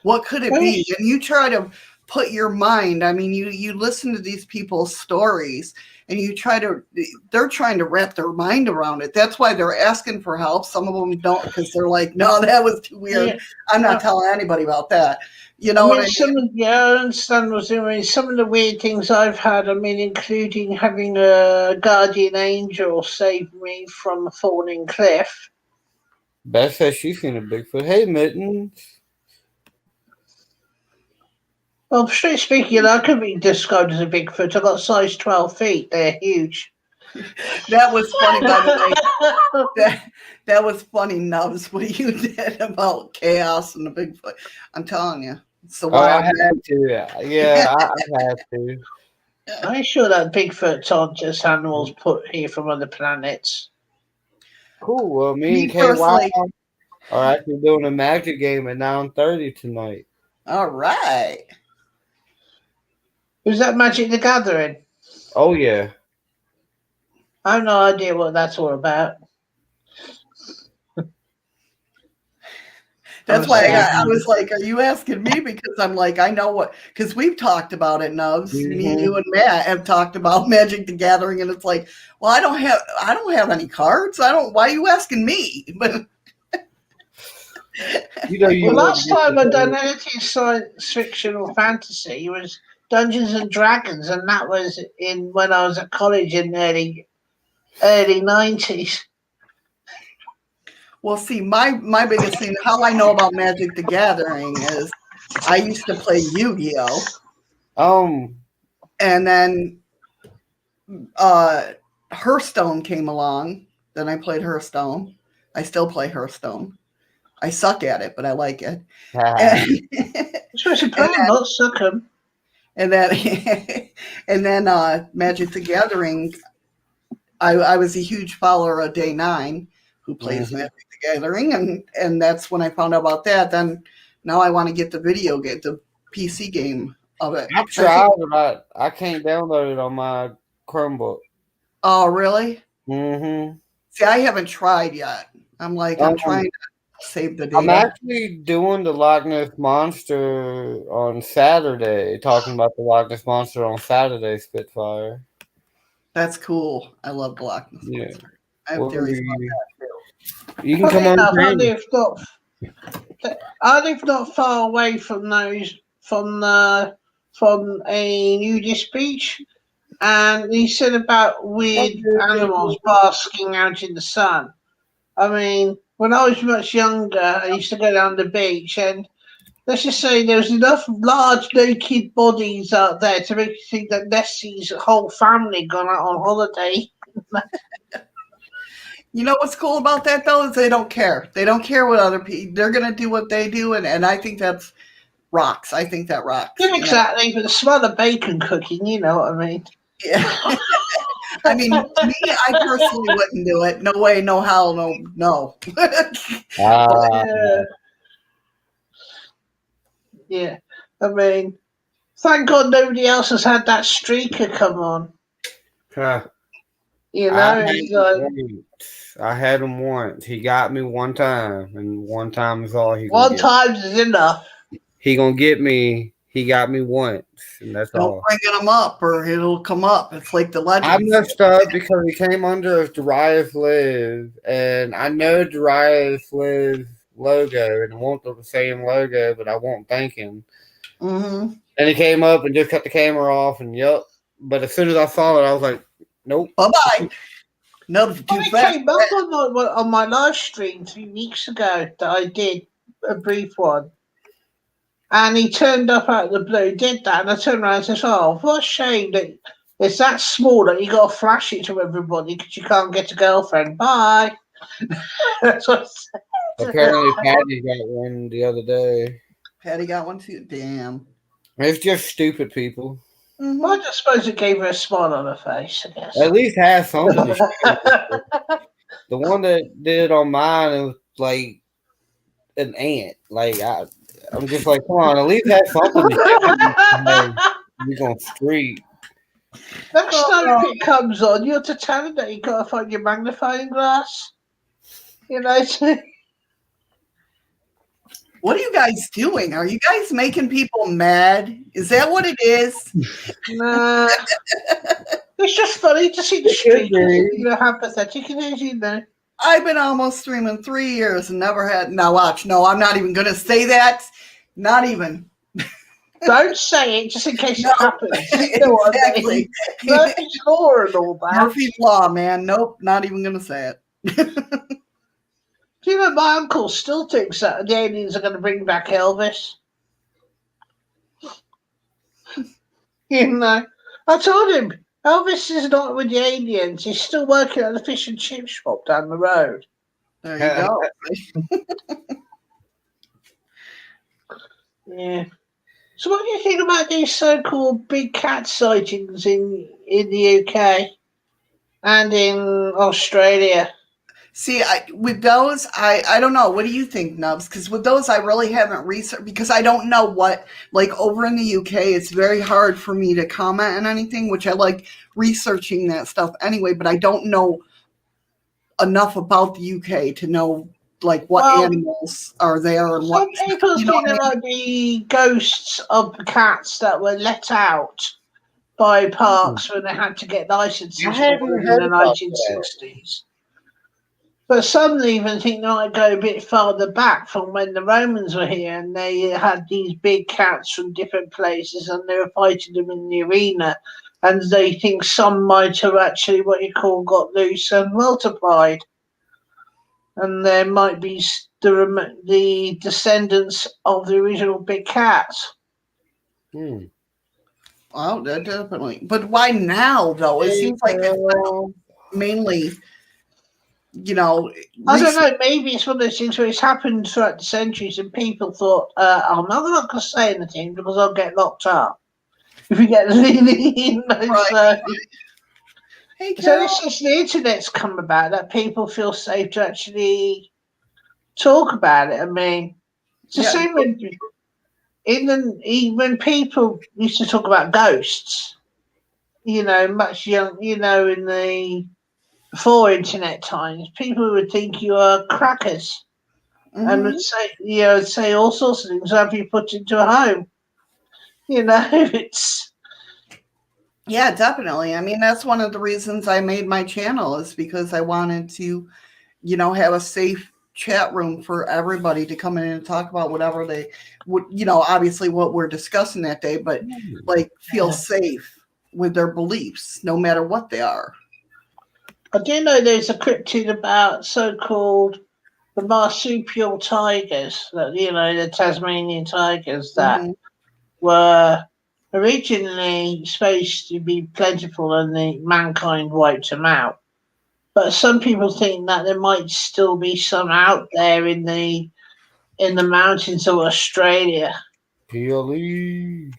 What could it be? And you try to put your mind, I mean, you listen to these people's stories and they're trying to wrap their mind around it. That's why they're asking for help. Some of them don't, because they're like, no, that was too weird. Yeah. I'm not telling anybody about that. You know what I mean? I understand what you mean. Some of the weird things I've had, including having a guardian angel save me from a falling cliff. Beth says she's seen a Bigfoot. Hey, Mittens. Well, straight speaking, I could be described as a Bigfoot. I've got size 12 feet. They're huge. That was funny, by the way. That was funny, Nubs, what you did about chaos and the Bigfoot. I'm telling you. So I had to. Yeah, I had to. I'm sure that Bigfoots aren't just animals put here from other planets. Cool. Well, me and KY, are actually doing a Magic game at 9:30 tonight. All right. Was that Magic the Gathering? Oh yeah. I have no idea what that's all about. That's I'm why sorry. I was like, "Are you asking me?" Because I'm like, I know what, because we've talked about it, Nubs. Me, Mhm. you, and Matt have talked about Magic the Gathering, and it's like, well, I don't have any cards. I don't. Why are you asking me? But You know you Well, wouldn't last get time I done the anything science fiction or fantasy was Dungeons and Dragons, and that was in when I was at college in early 90s. well, see, my biggest thing, how I know about Magic the Gathering is, I used to play Yu-Gi-Oh, um and then uh, Hearthstone came along. Then I played Hearthstone. I still play Hearthstone. I suck at it, but I like it. And, So it's a and plan, not suck 'em. and then and then Magic the Gathering. I was a huge follower of Day Nine, who plays mhm. Magic the Gathering, and that's when I found out about that. Then now I want to get the video game, the PC game of it. I I think. tried, but I can't download it on my Chromebook. Oh, really? Hmm See, I haven't tried yet. I'm trying Um, to save the I'm data. actually doing the Loch Ness Monster on Saturday. Talking about the Loch Ness Monster on Saturday, Spitfire. That's cool. I love the Loch Ness Yeah, Monster. I have we're gonna theories about be. that too. You can come Funny on enough, camera. I live not far away from those from a nudist beach, and he said about weird animals basking out in the sun. I mean, when I was much younger, I used to go down the beach, and let's just say there was enough large naked bodies out there to make you think that Nessie's whole family gone out on holiday. You know what's cool about that though is they don't care. They don't care what other people. They're gonna do what they do, and I think that's rocks. I think that rocks. Yeah, exactly, but the smell of bacon cooking, you know what I mean. Yeah. I mean, me, I personally wouldn't do it. No way, no how, no. But Ah, Yeah, yeah. I mean, thank God nobody else has had that streaker come on. huh. You I know, had it's him like once. I had him once. He got me one time, and one time is all he gonna one get. time is enough. He gonna get me. He got me once, and that's don't all. bring them up, or it'll come up. It's like the I legends. messed up because he came under Darius Live, and I know Darius Live logo, and I want the same logo, but I won't thank him. Mm-hmm. And he came up and just cut the camera off, and yup. But as soon as I saw it, I was like, nope. Bye bye. No, Well, too it fast. came up on my live stream 3 weeks ago that I did a brief one. And he turned up out of the blue, did that, and I turned around and said, "Oh, what a shame that it's that small that you got to flash it to everybody because you can't get a girlfriend." Bye. That's what I said. Apparently, Patty got one the other day. Patty got one too. Damn. It's just stupid people. I Mm-hmm. just suppose it gave her a smile on her face, I guess. At least have something to show. The one that did it on mine, it was like an ant. I'm just like, come on, at least have something to show. You on street. Next time Oh, it comes on, you have to tell him that you got to find your magnifying glass. You know, what are you guys doing? Are you guys making people mad? Is that what it is? nah. It's just funny to see the streakers, you know, how pathetic it is, you know. I've been almost streaming 3 years and never had. Now watch. No, I'm not even gonna say that. Not even. Don't say it just in case No, it happens. You know what I mean? exactly. Murphy's Law and all that. Murphy's Law, man. Nope, not even gonna say it. Do you know my uncle still thinks that the aliens are going to bring back Elvis? You know, I told him Elvis is not with the aliens. He's still working at the fish and chip shop down the road. There you go. Yeah. So, what do you think about these so-called big cat sightings in the UK and in Australia? See, with those, I don't know. What do you think, Nubs? Because with those, I really haven't researched because I don't know what, like over in the UK, it's very hard for me to comment on anything, which I like researching that stuff anyway, but I don't know enough about the UK to know like what Well, animals are there and what, some people you know think what there I mean? might be ghosts of the cats that were let out by parks when they had to get I licenses for them hadn't in heard the about that. 1960s. But some even think they might go a bit farther back from when the Romans were here and they had these big cats from different places and they were fighting them in the arena. And they think some might have actually, what you call, got loose and multiplied. And there might be the descendants of the original big cats. Hmm. Oh, definitely. But why now, though? It Hey, seems like it's girl. mainly, you know, I don't recent. know, maybe it's one of those things where it's happened throughout the centuries and people thought, I'm not going to say anything because I'll get locked up if you get leaning in. Right. So, Hey, so Carol. it's just the internet's come about that people feel safe to actually talk about it. I mean, it's the Yeah. same when, when people used to talk about ghosts, much young, in the before internet times, people would think you are crackers and Hmm. would say all sorts of things. Have you put into a home? It's Yeah, definitely. I mean, that's one of the reasons I made my channel is because I wanted to, have a safe chat room for everybody to come in and talk about whatever they would, obviously what we're discussing that day, but like feel safe with their beliefs, no matter what they are. I do know there's a cryptid about so-called the marsupial tigers, that the Tasmanian tigers that Hmm. were originally supposed to be plentiful and mankind wiped them out. But some people think that there might still be some out there in the mountains of Australia. PLE.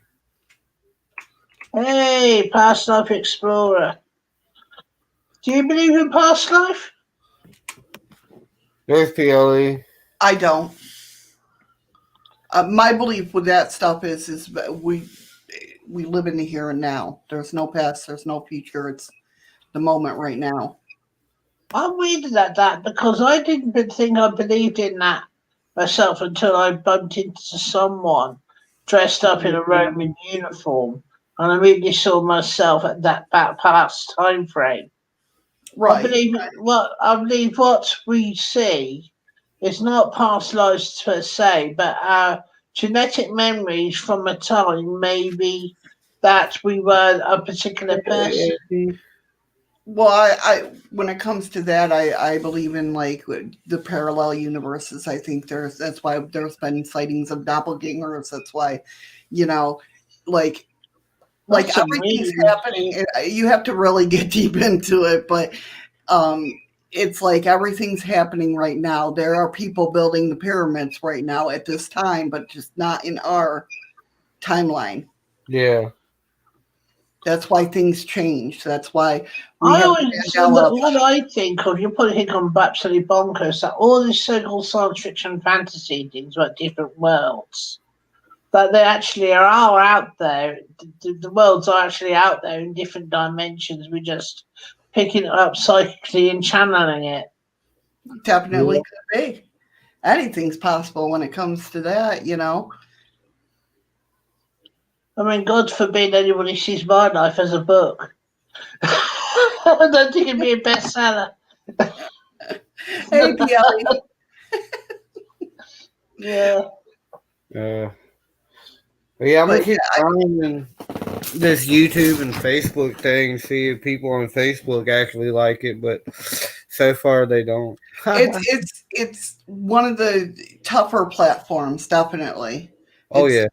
Hey, past life explorer. Do you believe in past life? There's PLE. I don't. My belief with that stuff is we live in the here and now. There's no past. There's no future. It's the moment right now. I'm weird at that because I didn't think I believed in that myself until I bumped into someone dressed up in a Roman uniform and I really saw myself at that past time frame. I Right. believe what we see is not past lives per se, but our genetic memories from a time maybe that we were a particular person. Well, I when it comes to that, I believe in like the parallel universes. I think that's why there's been sightings of doppelgangers. That's why, you know, like like That's everything's amazing. happening. You have to really get deep into it, but um, it's like everything's happening right now. There are people building the pyramids right now at this time, but just not in our timeline. Yeah. That's why things change. That's why we I have always, Mandela. what I think of, you probably think I'm absolutely bonkers, that all these so-called science fiction fantasy things about different worlds, that they actually are all out there. The worlds are actually out there in different dimensions. We're just picking it up psychically and channeling it. Definitely Yeah. could be. Anything's possible when it comes to that. I mean, God forbid anybody sees my life as a book. I don't think it'd be a bestseller. Hey, PLE. Yeah. Uh, but yeah, I'm gonna But keep yeah, trying this YouTube and Facebook thing, see if people on Facebook actually like it, but so far they don't. it's one of the tougher platforms, definitely. Oh It's yeah.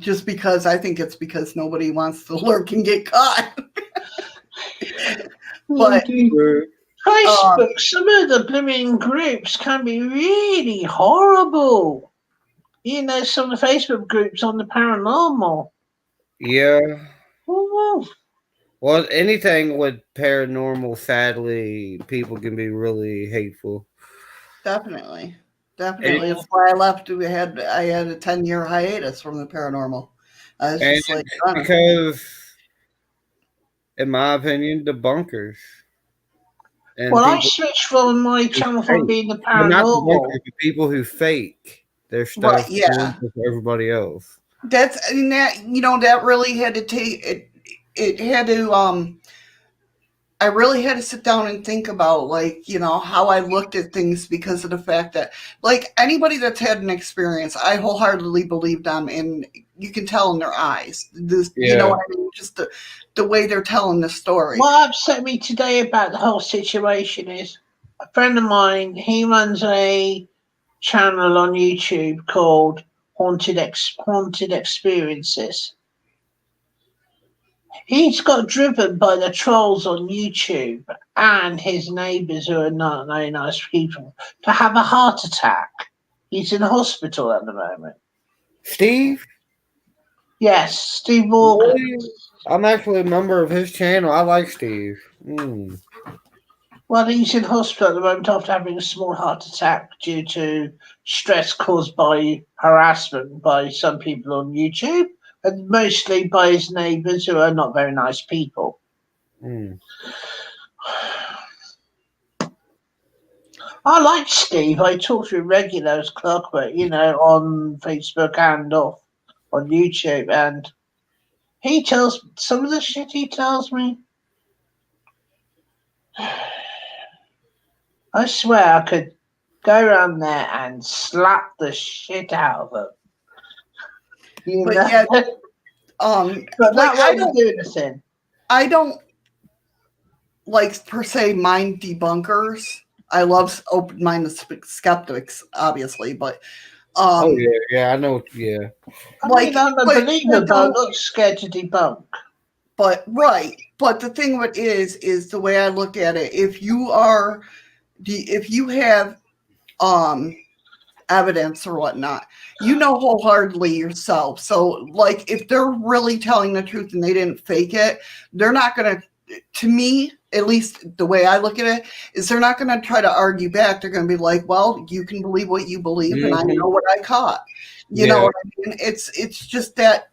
just because I think it's because nobody wants to lurk and get caught. Oh, But dear. True. um, Facebook, some of the blooming groups can be really horrible. Some of the Facebook groups on the paranormal. Yeah. Ooh. Well, anything with paranormal, sadly, people can be really hateful. Definitely. And, Definitely. That's why I left. I had a 10-year hiatus from the paranormal. I was and just like, it's done. because, in my opinion, the bunkers and Well, I people switched from my who channel from fake. being the But not the bunkers, paranormal. the people who fake their Right, stuff yeah. for everybody else. That's and that that really had to take it. It had to I really had to sit down and think about like how I looked at things because of the fact that like anybody that's had an experience, I wholeheartedly believe them, and you can tell in their eyes. This, you know Yeah. what I mean? Just the way they're telling the story. What upset me today about the whole situation is a friend of mine, he runs a channel on YouTube called Haunted Experiences. He's got driven by the trolls on YouTube and his neighbours, who are not very nice people, to have a heart attack. He's in hospital at the moment. Steve? Yes, Steve Morgan. Really? I'm actually a member of his channel. I like Steve. Well, he's in hospital at the moment after having a small heart attack due to stress caused by harassment by some people on YouTube, and mostly by his neighbours, who are not very nice people. Mm. I like Steve. I talk to him regular as clockwork, on Facebook and off on YouTube, and he tells some of the shit he tells me. I swear I could go around there and slap the shit out of them. But yeah, But like that won't do anything. I don't like per se mind debunkers. I love open-minded skeptics, obviously, but Oh yeah, I know. Yeah, I like, mean, I'm a believer, but I'm not scared to debunk. But the thing of it is the way I look at it. If you have evidence or whatnot, wholeheartedly yourself. So like if they're really telling the truth and they didn't fake it, they're not gonna. To me, at least the way I look at it, is they're not going to try to argue back. They're going to be like, well, you can believe what you believe, and I know what I caught. You know what I mean? It's just that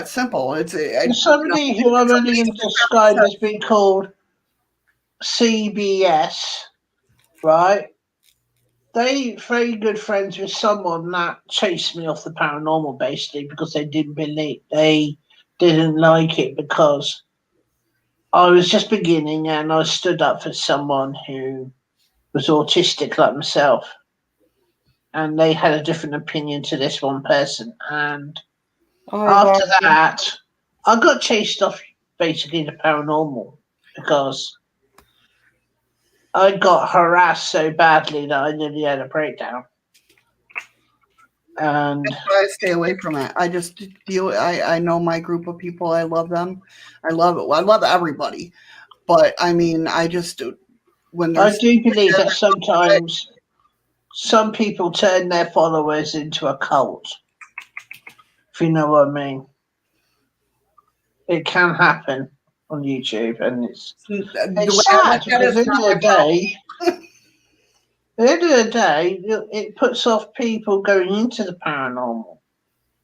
simple. Somebody who I'm only going to describe as being called CBS, right? They very good friends with someone that chased me off the paranormal basically because they didn't like it because I was just beginning and I stood up for someone who was autistic like myself, and they had a different opinion to this one person. And after that, I got chased off basically the paranormal because I got harassed so badly that I nearly had a breakdown. And that's why I stay away from it. I just I know my group of people. I love them. I love it. I love everybody. But I mean, I just when I there's do believe that sometimes some people turn their followers into a cult. If you know what I mean. It can happen on YouTube, and it's sad because at the end of the day, it puts off people going into the paranormal,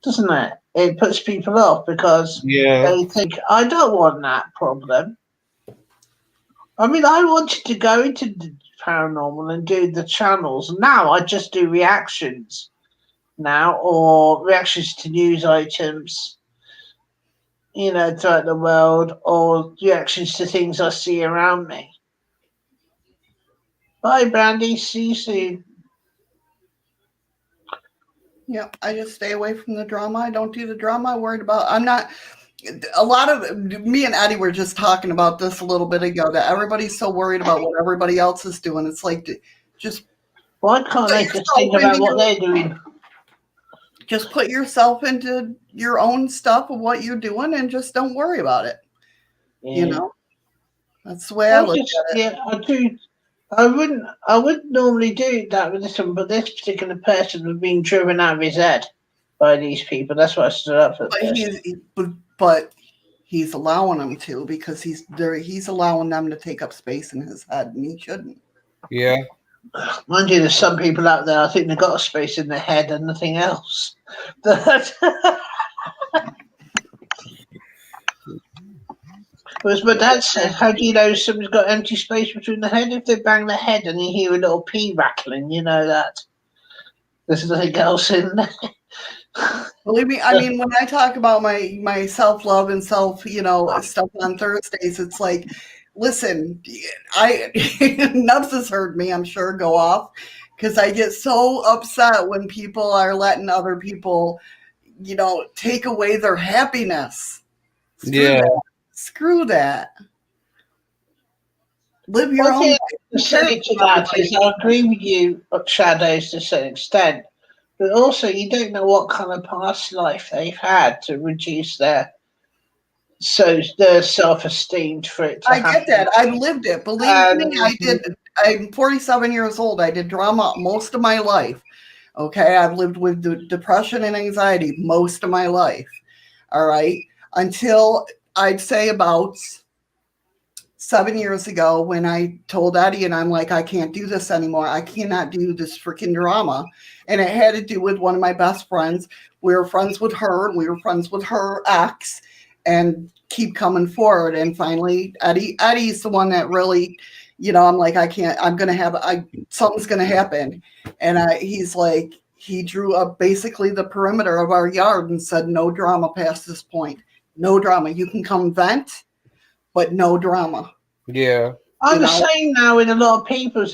doesn't it? It puts people off because they think, I don't want that problem. I mean, I wanted to go into the paranormal and do the channels. Now I just do reactions now, or reactions to news items, throughout the world, or reactions to things I see around me. Bye, Brandy. See you soon. Yeah, I just stay away from the drama. I don't do the drama. I'm worried about. I'm not. A lot of me and Eddie were just talking about this a little bit ago. That everybody's so worried about what everybody else is doing. It's like just why can't they just think about what they're doing? Just put yourself into your own stuff of what you're doing, and just don't worry about it. Yeah. That's the way I look at it. Yeah, I do. I wouldn't normally do that with this one, but this particular person was being driven out of his head by these people. That's why I stood up for the person. But he's allowing them to because he's allowing them to take up space in his head, and he shouldn't. Yeah. Mind you, there's some people out there, I think they've got a space in their head and nothing else. But as my dad said, how do you know somebody's got empty space between the head? If they bang their head and you hear a little pea rattling, you know that there's nothing else in there. Believe me, I mean, when I talk about my self love and self, stuff on Thursdays, it's like, listen, I Nubs has heard me, I'm sure, go off because I get so upset when people are letting other people, take away their happiness. Yeah. Screw that. Live your One own thing life. I can say to that is I agree with you, Shadows, to a certain extent. But also, you don't know what kind of past life they've had to reduce their self-esteem for it to I happen. get that. I've lived it. Believe me, I did. I'm 47 years old. I did drama most of my life. Okay, I've lived with depression and anxiety most of my life. All right, until I'd say about 7 years ago when I told Eddie, and I'm like, I can't do this anymore. I cannot do this freaking drama. And it had to do with one of my best friends. We were friends with her, and we were friends with her ex, and keep coming forward. And finally, Eddie's the one that really, I'm like, I can't, something's going to happen. And he's like, he drew up basically the perimeter of our yard and said, no drama past this point. No drama. You can come vent, but no drama. Yeah. I'm the same now with a lot of people.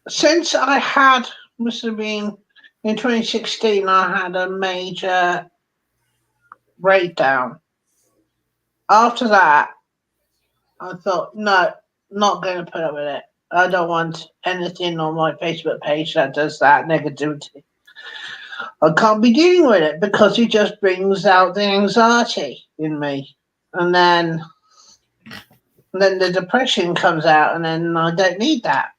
Since I had, must have been in 2016, I had a major breakdown. After that, I thought, no, not going to put up with it. I don't want anything on my Facebook page that does that negativity. I can't be dealing with it because it just brings out the anxiety in me. And then the depression comes out, and then I don't need that.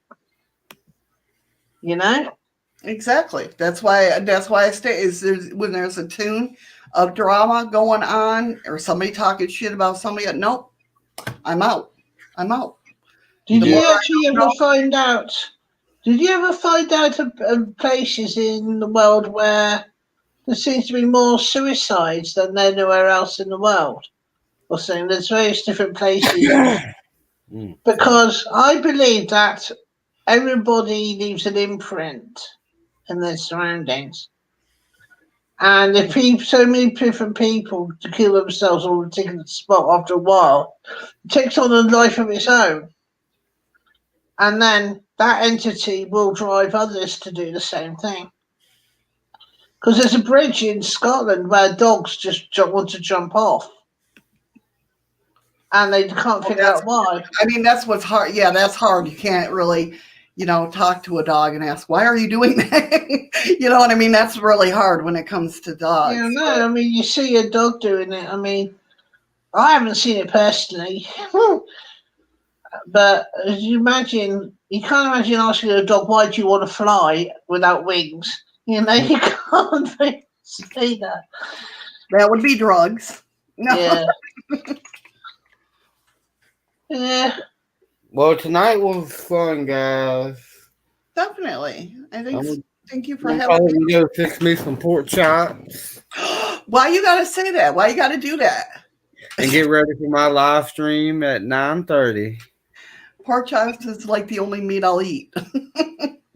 Exactly. That's why I stay. When there's a tune of drama going on or somebody talking shit about somebody, nope, I'm out. Did you ever find out? Did you ever find out of places in the world where there seems to be more suicides than anywhere else in the world? Or saying there's various different places. Because I believe that everybody leaves an imprint in their surroundings. And if so many different people to kill themselves on a particular spot after a while, it takes on a life of its own. And then that entity will drive others to do the same thing. Because there's a bridge in Scotland where dogs just want to jump off. And they can't figure out why. I mean, that's what's hard. Yeah, that's hard. You can't really, talk to a dog and ask, why are you doing that? You know what I mean? That's really hard when it comes to dogs. Yeah, no, I mean, you see a dog doing it. I mean, I haven't seen it personally. But as you can't imagine asking a dog, why do you want to fly without wings? You can't say that. That would be drugs. No. Yeah. Yeah. Well, tonight was fun, guys. Definitely. Thank you for having me. Go fix me some pork chops. Why you gotta say that? Why you gotta do that? And get ready for my live stream at 9:30. Pork chops is like the only meat I'll eat.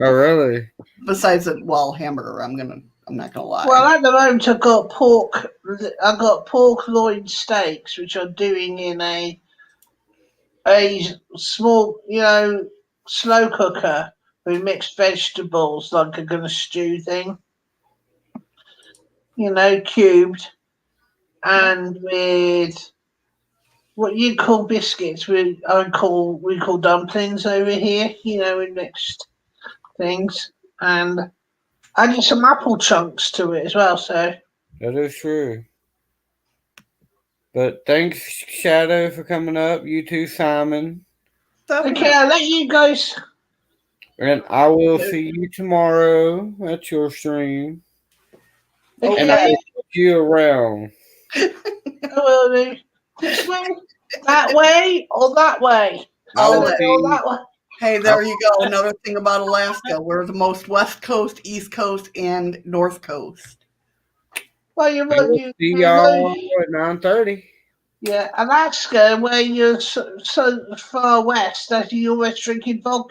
Oh, really? Besides hamburger. I'm not gonna lie. Well, at the moment, I got pork loin steaks, which I'm doing in a small, slow cooker with mixed vegetables, like a kind of stew thing. Cubed, and with what you call biscuits, we call dumplings over here. With mixed things, and added some apple chunks to it as well. So that is true. But thanks, Shadow, for coming up. You too, Simon. Okay, I'll let you guys. And I will see you tomorrow at your stream. Okay. And I'll see you around. I will do. Which way? That way or that way? I Oh, will That way see. or that way? hey, there you go. Another thing about Alaska. We're the most west coast, east coast, and north coast. Well, I will see y'all at 9:30. Yeah, Alaska, where you're so far west that you're always drinking vodka.